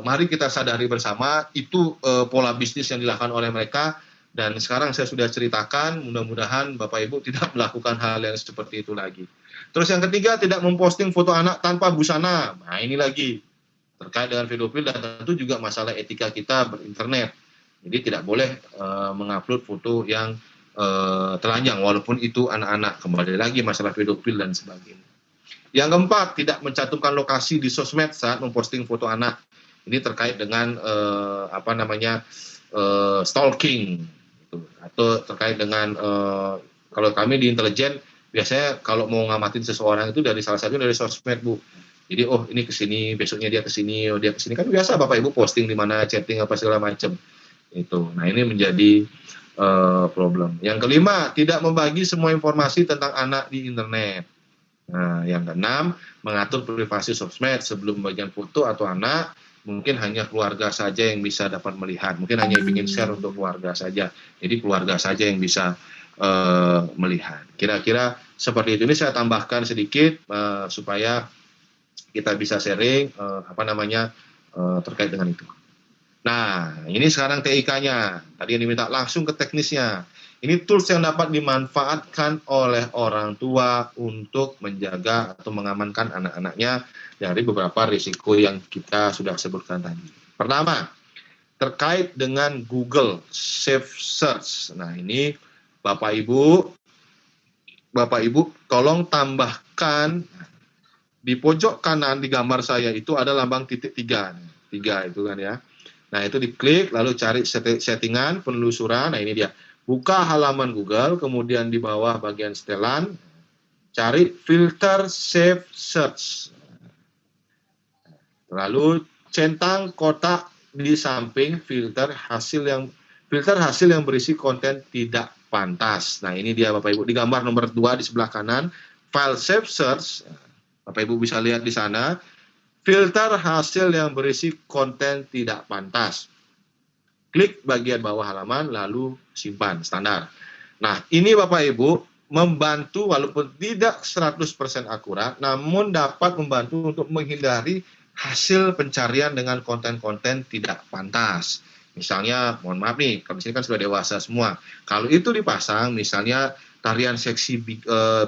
mari kita sadari bersama itu pola bisnis yang dilakukan oleh mereka. Dan sekarang saya sudah ceritakan, mudah-mudahan Bapak Ibu tidak melakukan hal yang seperti itu lagi. Terus yang ketiga, tidak memposting foto anak tanpa busana. Nah ini lagi terkait dengan pedofil, dan tentu juga masalah etika kita berinternet. Jadi tidak boleh mengupload foto yang telanjang walaupun itu anak-anak. Kembali lagi masalah pedofil dan sebagainya. Yang keempat, tidak mencantumkan lokasi di sosmed saat memposting foto anak. Ini terkait dengan stalking. Atau terkait dengan kalau kami di intelijen biasanya kalau mau ngamatin seseorang itu dari salah satu dari sosmed Bu. Jadi ini kesini, besoknya dia kesini, dia kesini, kan biasa Bapak Ibu posting di mana, chatting apa segala macam itu. Nah ini menjadi problem. Yang kelima, tidak membagi semua informasi tentang anak di internet. Nah yang keenam, mengatur privasi sosmed sebelum bagian foto atau anak. Mungkin hanya keluarga saja yang bisa dapat melihat. Mungkin hanya ingin share untuk keluarga saja. Jadi keluarga saja yang bisa melihat. Kira-kira seperti itu. Ini saya tambahkan sedikit supaya kita bisa sharing terkait dengan itu. Nah, ini sekarang TIK-nya. Tadi yang diminta langsung ke teknisnya. Ini tools yang dapat dimanfaatkan oleh orang tua untuk menjaga atau mengamankan anak-anaknya dari beberapa risiko yang kita sudah sebutkan tadi. Pertama, terkait dengan Google Safe Search. Nah, ini Bapak Ibu tolong tambahkan di pojok kanan di gambar saya itu ada lambang titik 3. 3 itu kan ya. Nah, itu diklik lalu cari settingan penelusuran. Nah, ini dia. Buka halaman Google, kemudian di bawah bagian setelan, cari filter Safe Search. Lalu centang kotak di samping filter hasil yang berisi konten tidak pantas. Nah ini dia Bapak Ibu, di gambar nomor 2 di sebelah kanan, file Safe Search. Bapak Ibu bisa lihat di sana, filter hasil yang berisi konten tidak pantas. Klik bagian bawah halaman, lalu simpan, standar. Nah, ini Bapak Ibu membantu walaupun tidak 100% akurat, namun dapat membantu untuk menghindari hasil pencarian dengan konten-konten tidak pantas. Misalnya, mohon maaf nih, kalau di sini kan sudah dewasa semua. Kalau itu dipasang, misalnya tarian seksi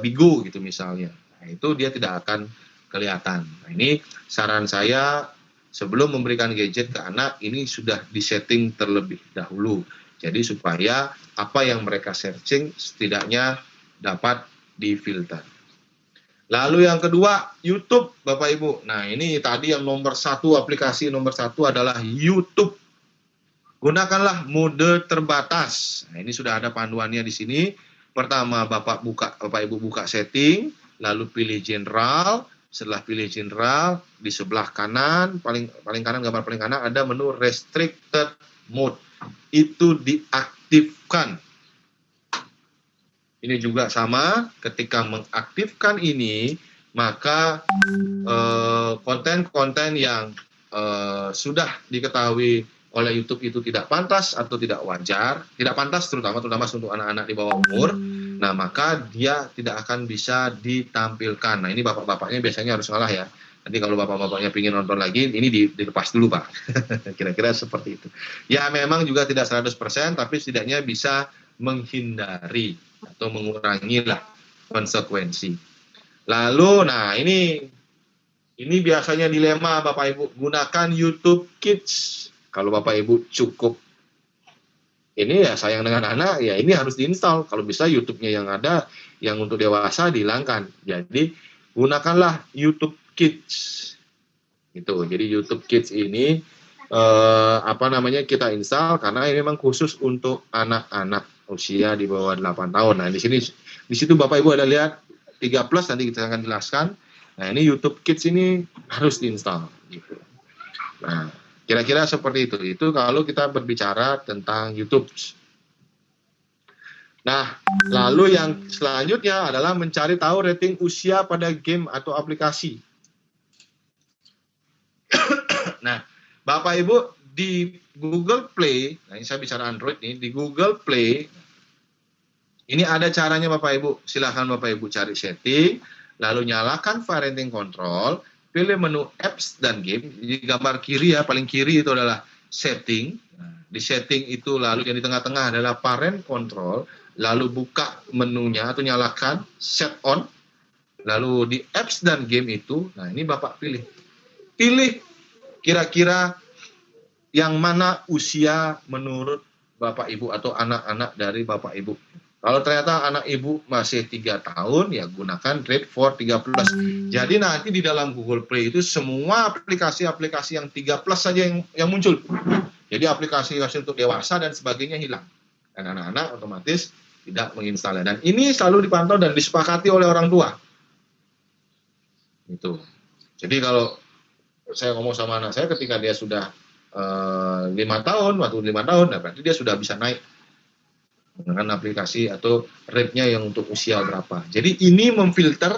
bigo gitu misalnya, nah, itu dia tidak akan kelihatan. Nah, ini saran saya sebelum memberikan gadget ke anak, ini sudah disetting terlebih dahulu. Jadi supaya apa yang mereka searching setidaknya dapat difilter. Lalu yang kedua, YouTube, Bapak Ibu. Nah, ini tadi yang nomor satu, aplikasi nomor satu adalah YouTube. Gunakanlah mode terbatas. Nah, ini sudah ada panduannya di sini. Pertama, Bapak Ibu buka setting, lalu pilih general. Setelah pilih general, di sebelah kanan, paling kanan, gambar paling kanan ada menu restricted mode. Itu diaktifkan. Ini juga sama, ketika mengaktifkan ini, maka konten-konten yang sudah diketahui oleh YouTube itu tidak pantas atau tidak wajar, tidak pantas terutama untuk anak-anak di bawah umur, nah maka dia tidak akan bisa ditampilkan. Nah ini bapak-bapaknya biasanya harus ngalah ya. Nanti kalau bapak-bapaknya ingin nonton lagi, ini dilepas dulu Pak. Kira-kira seperti itu. Ya memang juga tidak 100%, tapi setidaknya bisa menghindari atau mengurangi lah konsekuensi. Lalu, nah ini biasanya dilema Bapak Ibu, gunakan YouTube Kids. Kalau Bapak Ibu cukup ini ya sayang dengan anak, ya ini harus diinstal. Kalau bisa YouTube-nya yang ada, yang untuk dewasa dihilangkan. Jadi gunakanlah YouTube Kids. Gitu. Jadi YouTube Kids ini kita install karena ini memang khusus untuk anak-anak usia di bawah 8 tahun. Nah, di situ Bapak Ibu ada lihat 3+, nanti kita akan jelaskan. Nah, ini YouTube Kids ini harus diinstal gitu. Nah, kira-kira seperti itu. Itu kalau kita berbicara tentang YouTube. Nah, lalu yang selanjutnya adalah mencari tahu rating usia pada game atau aplikasi. Nah, Bapak Ibu di Google Play, nah ini saya bicara Android nih, di Google Play, ini ada caranya Bapak Ibu. Silahkan Bapak Ibu cari setting, lalu nyalakan parenting control, pilih menu apps dan game. Di gambar kiri ya, paling kiri itu adalah setting. Nah, di setting itu lalu yang di tengah-tengah adalah parent control, lalu buka menunya atau nyalakan set on. Lalu di apps dan game itu, nah ini Bapak pilih kira-kira yang mana usia menurut Bapak Ibu atau anak-anak dari Bapak Ibu. Kalau ternyata anak Ibu masih 3 tahun, ya gunakan grade for 3+. Jadi nanti di dalam Google Play itu semua aplikasi-aplikasi yang 3+ saja yang muncul. Jadi aplikasi untuk dewasa dan sebagainya hilang. Dan anak-anak otomatis tidak menginstalnya. Dan ini selalu dipantau dan disepakati oleh orang tua. Itu. Jadi kalau saya ngomong sama anak saya ketika dia sudah 5 tahun, waktu 5 tahun, nah berarti dia sudah bisa naik dengan aplikasi atau rate-nya yang untuk usia berapa. Jadi ini memfilter,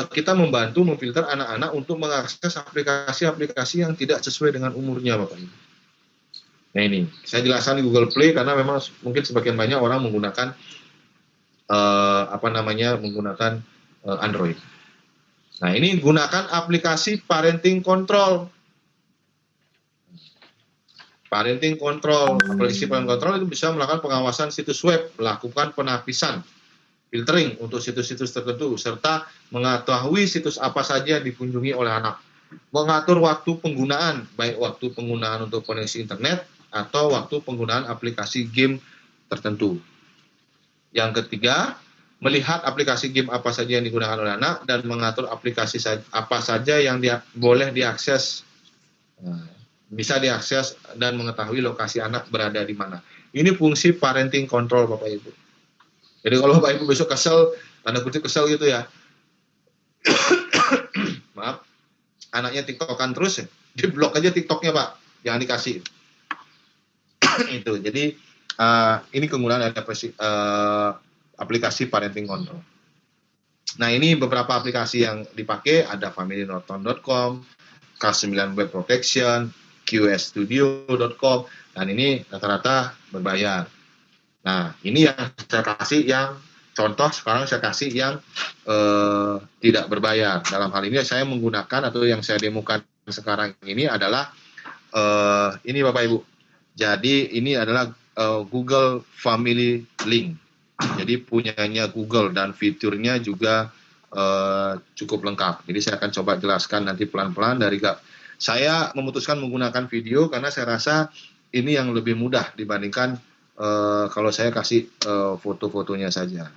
kita membantu memfilter anak-anak untuk mengakses aplikasi-aplikasi yang tidak sesuai dengan umurnya Bapak Ibu. Nah ini, saya jelaskan di Google Play karena memang mungkin sebagian banyak orang menggunakan menggunakan Android. Nah ini gunakan aplikasi parenting control. Parenting control, aplikasi parenting control itu bisa melakukan pengawasan situs web, melakukan penapisan, filtering untuk situs-situs tertentu, serta mengetahui situs apa saja dikunjungi oleh anak. Mengatur waktu penggunaan, baik waktu penggunaan untuk koneksi internet atau waktu penggunaan aplikasi game tertentu. Yang ketiga, melihat aplikasi game apa saja yang digunakan oleh anak dan mengatur aplikasi apa saja yang boleh diakses. Bisa diakses dan mengetahui lokasi anak berada di mana. Ini fungsi parenting control Bapak Ibu. Jadi kalau Bapak Ibu besok kesel, tanda kutip kesel gitu ya, maaf, anaknya tiktokan terus ya, di blok aja tiktoknya Pak, jangan dikasih. Itu, jadi ini kegunaan aplikasi parenting control. Nah, ini beberapa aplikasi yang dipakai, ada familynorton.com, K9 Web Protection, qstudio.com, dan ini rata-rata berbayar. Nah, ini yang saya kasih yang contoh, sekarang saya kasih yang tidak berbayar. Dalam hal ini saya menggunakan atau yang saya demokan sekarang ini adalah ini Bapak Ibu. Jadi ini adalah Google Family Link. Jadi punyanya Google dan fiturnya juga cukup lengkap. Jadi saya akan coba jelaskan nanti pelan-pelan dari saya memutuskan menggunakan video karena saya rasa ini yang lebih mudah dibandingkan kalau saya kasih foto-fotonya saja.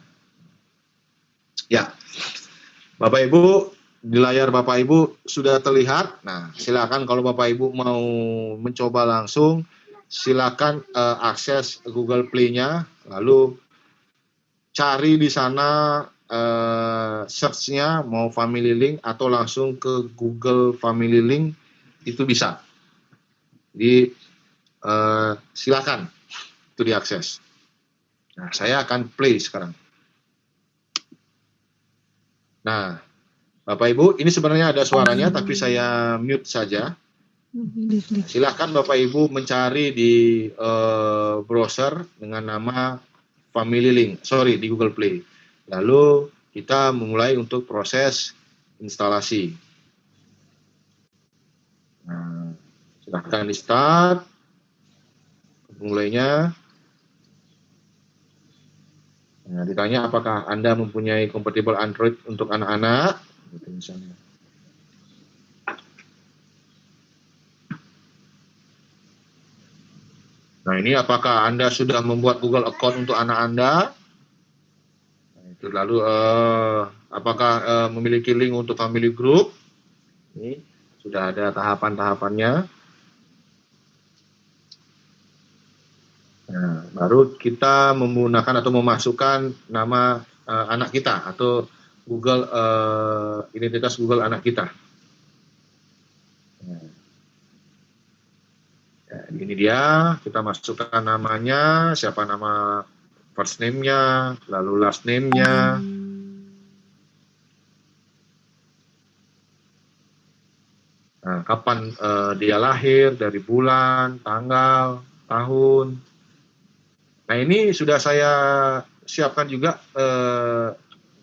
Ya, Bapak Ibu, di layar Bapak Ibu sudah terlihat. Nah, silakan kalau Bapak Ibu mau mencoba langsung, silakan akses Google Play-nya, lalu cari di sana search-nya mau Family Link atau langsung ke Google Family Link, itu bisa. Jadi silakan itu diakses. Nah, saya akan play sekarang. Nah, Bapak Ibu, ini sebenarnya ada suaranya tapi saya mute saja. Silakan Bapak Ibu mencari di browser dengan nama Family Link, di Google Play. Lalu kita memulai untuk proses instalasi. Nah, silakan di start. Mulainya. Nah, ditanya apakah Anda mempunyai compatible Android untuk anak-anak, gitu misalnya. Nah, ini apakah Anda sudah membuat Google account untuk anak Anda? Nah, itu lalu apakah memiliki link untuk family group? Ini sudah ada tahapan-tahapannya. Nah, baru kita menggunakan atau memasukkan nama anak kita atau Google identitas Google anak kita. Nah, ya, ini dia, kita masukkan namanya, siapa nama first name-nya, lalu last name-nya. Nah, kapan dia lahir, dari bulan, tanggal, tahun. Nah, ini sudah saya siapkan juga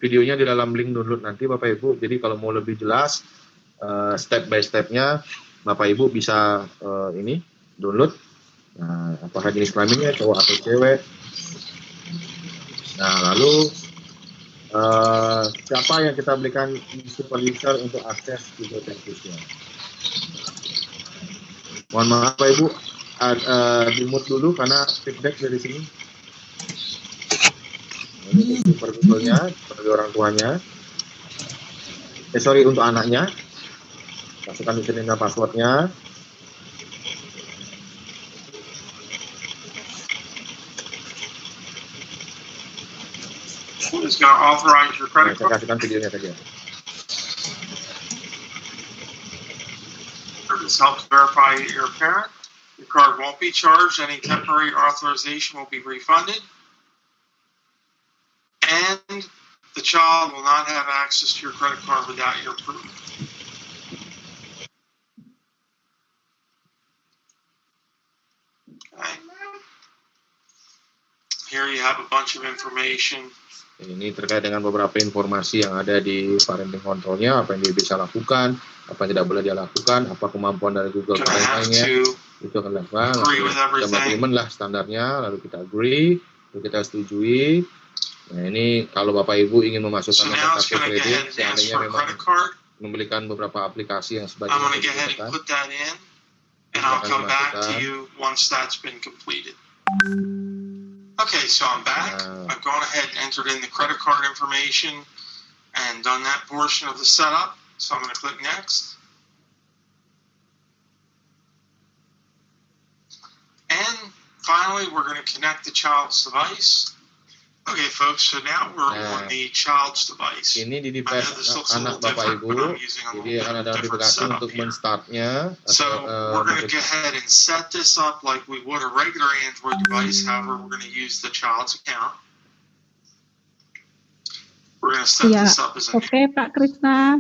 videonya di dalam link download nanti Bapak Ibu. Jadi kalau mau lebih jelas step by step-nya, Bapak Ibu bisa ini download. Nah, apakah jenis kelaminnya cowok atau cewek. Nah, lalu siapa yang kita berikan super user untuk akses Google Service-nya. Mohon maaf Bapak Ibu, di mute dulu karena feedback dari sini. Ini super Google-nya, sebagai orang tuanya. Untuk anaknya. Masukkan username dan password-nya. Saya kasihkan videonya saja. This helps verify your parent. Your card won't be charged. Any temporary authorization will be refunded. And the child will not have access to your credit card without your approval. Okay. Here you have a bunch of information. Ini terkait dengan beberapa informasi yang ada di parenting control-nya, apa yang dia bisa lakukan, apa yang tidak boleh dia lakukan, apa kemampuan dari Google Parenting-nya, itu akan dilakukan. Lalu kita agreement lah standarnya, lalu kita agree, lalu kita setujui. Nah, ini kalau Bapak Ibu ingin memasukkan nomor kartu kredit, seandainya memang memberikan beberapa aplikasi yang sebagian digunakan. And I'll come back to you once that's been completed. Okay, so I'm back. I've gone ahead and entered in the credit card information and done that portion of the setup. So I'm going to click next. And finally, we're going to connect the child's device. Okay, folks, so now we're on the child's device. Ini di device anak Bapak Ibu, jadi akan ada notifikasi untuk men-startnya. So we're going to go ahead and set this up like we would a regular Android device. However, we're going to use the child's account. We're going going to set Iya. this up as a Oke, Pak Krisna.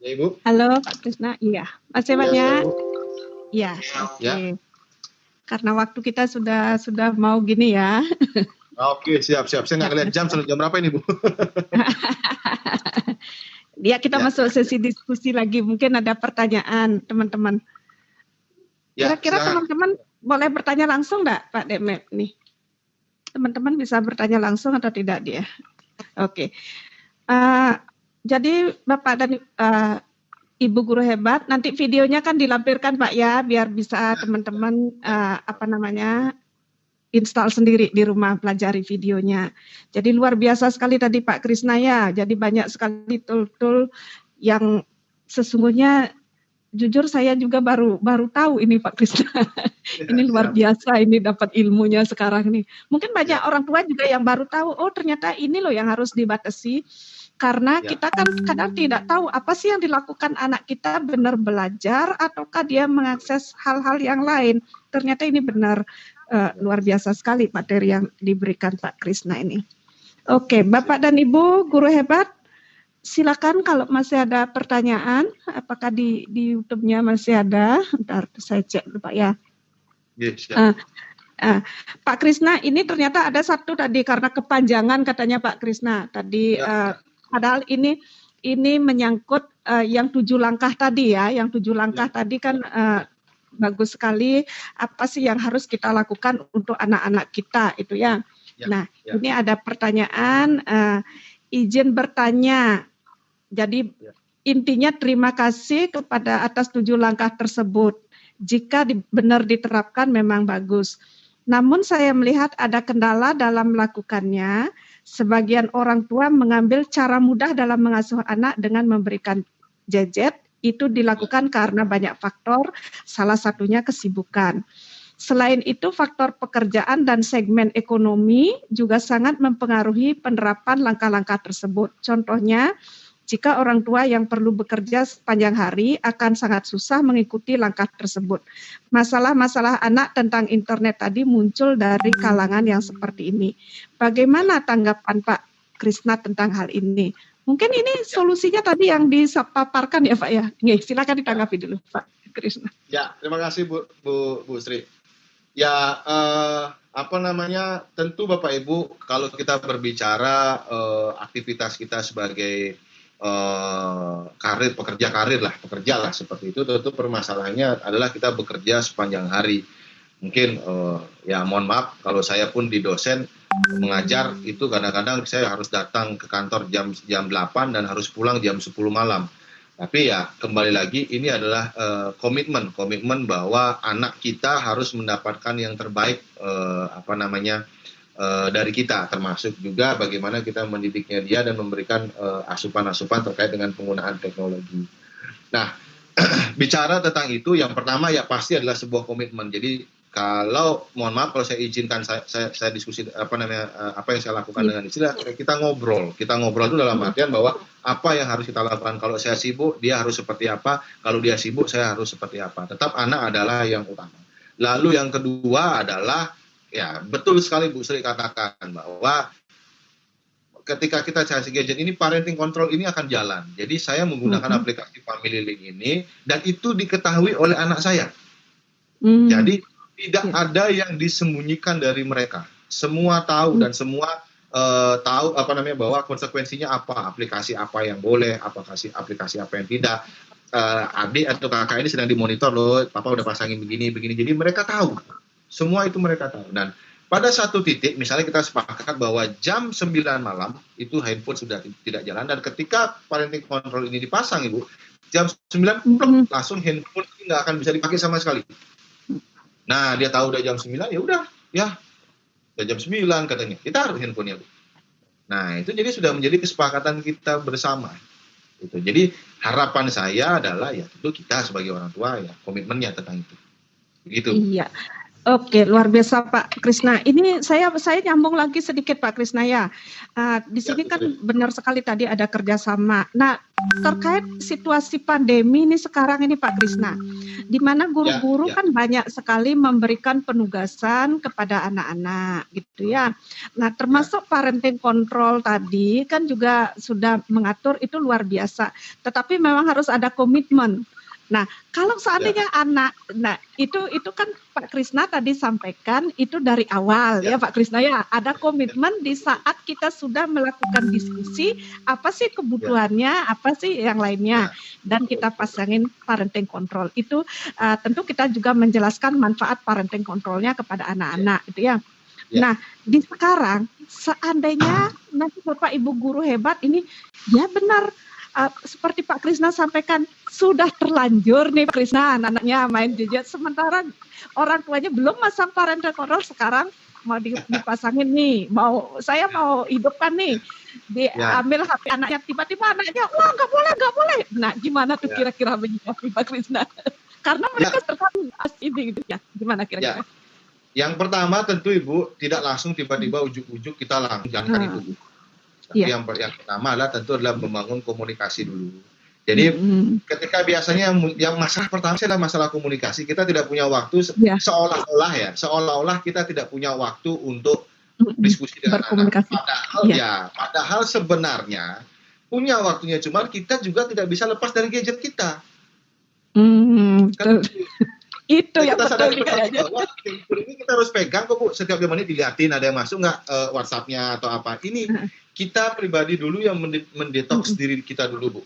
Ya Ibu. Halo, Pak Krisna. Iya. Masih Ya, banyak? Ibu. Iya. email. Oke. Ya. Karena waktu kita sudah mau gini ya. Oke, siap. Saya nggak lihat jam, jam berapa ini, Bu? Ya, kita Ya. masuk sesi diskusi lagi. Mungkin ada pertanyaan, teman-teman. Ya, Kira-kira silakan. teman-teman boleh bertanya langsung enggak, Pak Demet nih? Teman-teman bisa bertanya langsung atau tidak dia? Oke. Jadi Bapak dan Ibu guru hebat, nanti videonya kan dilampirkan Pak ya, biar bisa teman-teman install sendiri di rumah, pelajari videonya. Jadi luar biasa sekali tadi Pak Krisna ya. Jadi banyak sekali tool-tool yang sesungguhnya jujur saya juga baru tahu ini Pak Krisna. Ini luar biasa, ini dapat ilmunya sekarang nih. Mungkin banyak orang tua juga yang baru tahu, oh ternyata ini loh yang harus dibatasi. Karena kita kan kadang tidak tahu apa sih yang dilakukan anak kita, benar belajar ataukah dia mengakses hal-hal yang lain. Ternyata ini benar luar biasa sekali materi yang diberikan Pak Krisna ini. Oke, Bapak dan Ibu guru hebat, silakan kalau masih ada pertanyaan, apakah di YouTube-nya masih ada? Ntar saya cek dulu Pak ya. Yes, ya. Pak Krisna, ini ternyata ada satu tadi karena kepanjangan katanya Pak Krisna tadi. Padahal ini menyangkut yang 7 langkah tadi ya, yang 7 langkah tadi kan bagus sekali. Apa sih yang harus kita lakukan untuk anak-anak kita itu ya? Nah, ini ada pertanyaan, izin bertanya. Jadi intinya terima kasih kepada atas 7 langkah tersebut. Jika benar diterapkan memang bagus. Namun saya melihat ada kendala dalam melakukannya. Sebagian orang tua mengambil cara mudah dalam mengasuh anak dengan memberikan gadget. Itu dilakukan karena banyak faktor, salah satunya kesibukan. Selain itu, faktor pekerjaan dan segmen ekonomi juga sangat mempengaruhi penerapan langkah-langkah tersebut. Contohnya, jika orang tua yang perlu bekerja sepanjang hari akan sangat susah mengikuti langkah tersebut. Masalah-masalah anak tentang internet tadi muncul dari kalangan yang seperti ini. Bagaimana tanggapan Pak Krisna tentang hal ini? Mungkin ini solusinya tadi yang dipaparkan ya Pak ya. Nih, silakan ditanggapi dulu Pak Krisna. Ya, terima kasih Bu Sri. Ya, tentu Bapak Ibu, kalau kita berbicara aktivitas kita sebagai pekerja lah seperti itu, tentu permasalahannya adalah kita bekerja sepanjang hari. Mungkin ya mohon maaf kalau saya pun di dosen mengajar itu kadang-kadang saya harus datang ke kantor jam 8 dan harus pulang jam 10 malam. Tapi ya kembali lagi ini adalah komitmen bahwa anak kita harus mendapatkan yang terbaik dari kita, termasuk juga bagaimana kita mendidiknya dia dan memberikan asupan-asupan terkait dengan penggunaan teknologi. Nah, bicara tentang itu, yang pertama ya pasti adalah sebuah komitmen. Jadi kalau mohon maaf kalau saya izinkan saya diskusi apa yang saya lakukan dengan istilah kita ngobrol itu dalam artian bahwa apa yang harus kita lakukan. Kalau saya sibuk dia harus seperti apa, kalau dia sibuk saya harus seperti apa. Tetap anak adalah yang utama. Lalu yang kedua adalah ya betul sekali Bu Sri katakan bahwa ketika kita kasih gadget ini, parenting control ini akan jalan. Jadi saya menggunakan aplikasi Family Link ini dan itu diketahui oleh anak saya. Jadi tidak ada yang disembunyikan dari mereka. Semua tahu dan semua tahu bahwa konsekuensinya apa, aplikasi apa yang boleh, aplikasi apa yang tidak. Adik atau kakak ini sedang dimonitor loh, papa udah pasangin begini. Jadi mereka tahu. Semua itu mereka tahu. Dan pada satu titik, misalnya kita sepakat bahwa jam 9 malam itu handphone sudah tidak jalan, dan ketika parenting control ini dipasang Ibu, jam 9 langsung handphone ini nggak akan bisa dipakai sama sekali. Nah, dia tahu udah jam 9, ya udah jam 9 katanya, kita harus handphonenya Bu. Nah, itu jadi sudah menjadi kesepakatan kita bersama. Gitu. Jadi harapan saya adalah ya tentu kita sebagai orang tua ya komitmennya tentang itu. Begitu. Iya. Oke, luar biasa Pak Krisna. Ini saya nyambung lagi sedikit Pak Krisna ya. Di sini kan benar sekali tadi ada kerjasama. Nah, terkait situasi pandemi ini sekarang ini Pak Krisna, di mana guru-guru kan banyak sekali memberikan penugasan kepada anak-anak gitu ya. Nah, termasuk parenting control tadi kan juga sudah mengatur, itu luar biasa. Tetapi memang harus ada komitmen. Nah, kalau seandainya anak, nah itu kan Pak Krisna tadi sampaikan itu dari awal ya Pak Krisna ya, ada komitmen di saat kita sudah melakukan diskusi, apa sih kebutuhannya, apa sih yang lainnya, dan kita pasangin parenting control. Itu tentu kita juga menjelaskan manfaat parenting controlnya kepada anak-anak gitu ya. Nah, di sekarang seandainya nanti Bapak Ibu guru hebat ini, ya benar, seperti Pak Krisna sampaikan, sudah terlanjur nih Pak Krisna anak-anaknya main gadget, sementara orang tuanya belum masang parental control, sekarang mau dipasangin nih, saya mau hidupkan nih, diambil HP anaknya, tiba-tiba anaknya, wah nggak boleh. Nah, gimana tuh kira-kira menyikapi Pak Krisna? Karena mereka terkait ini gitu ya, gimana kira-kira? Yang pertama tentu Ibu tidak langsung tiba-tiba ujuk-ujuk kita langsung jalankan itu. Yang pertama adalah membangun komunikasi dulu. Jadi ketika biasanya yang masalah pertama adalah masalah komunikasi, kita tidak punya waktu seolah-olah kita tidak punya waktu untuk diskusi dengan anak. Padahal sebenarnya punya waktunya, cuman kita juga tidak bisa lepas dari gadget kita. Itu yang kita sadar kayaknya. bahwa ini kita harus pegang kok Bu, setiap 2 menit dilihatin ada yang masuk nggak WhatsApp-nya atau apa. Ini kita pribadi dulu yang mendetoks diri kita dulu Bu.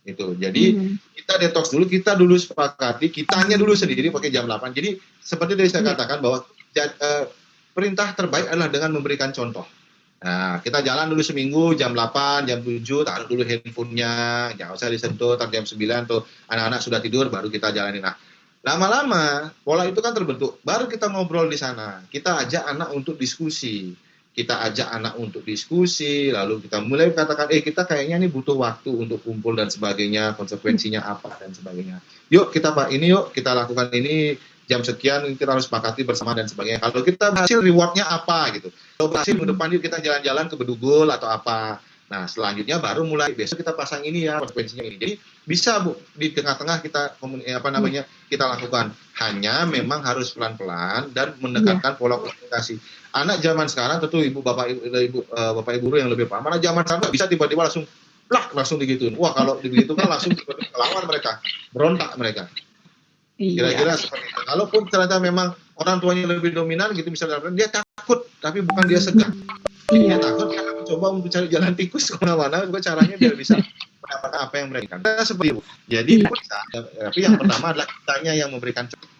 Itu. Jadi kita detoks dulu, kita dulu sepakati, kitanya dulu sendiri pakai jam 8. Jadi seperti tadi saya katakan bahwa perintah terbaik adalah dengan memberikan contoh. Nah, kita jalan dulu seminggu jam 8, jam 7, taruh dulu handphonenya, jangan usah disentuh, jam 9 tuh anak-anak sudah tidur baru kita jalanin. Nah, lama-lama pola itu kan terbentuk, baru kita ngobrol di sana, kita ajak anak untuk diskusi, lalu kita mulai katakan, kita kayaknya nih butuh waktu untuk kumpul dan sebagainya, konsekuensinya apa dan sebagainya. Yuk kita kita lakukan ini jam sekian, kita harus sepakati bersama dan sebagainya. Kalau kita berhasil rewardnya apa gitu, kalau berhasil minggu depan yuk kita jalan-jalan ke Bedugul atau apa. Nah, selanjutnya baru mulai besok kita pasang ini ya, konsekuensinya ini. Jadi bisa Bu, di tengah-tengah kita kita lakukan. Hanya memang harus pelan-pelan dan mendekatkan pola komunikasi. Anak zaman sekarang tentu Bapak Ibu guru yang lebih paham. Anak zaman sekarang bisa tiba-tiba langsung digituin. Wah, kalau begitu kan langsung melawan mereka, berontak mereka. Kira-kira seperti itu. Kalaupun ternyata memang orang tuanya lebih dominan gitu, misalnya dia takut, tapi bukan dia segan. Dia takut karena mencoba untuk cari jalan tikus kemana-mana, juga caranya biar bisa mendapatkan apa yang mereka inginkan. Seperti itu. Jadi bisa, tapi yang pertama adalah kitanya yang memberikan contoh.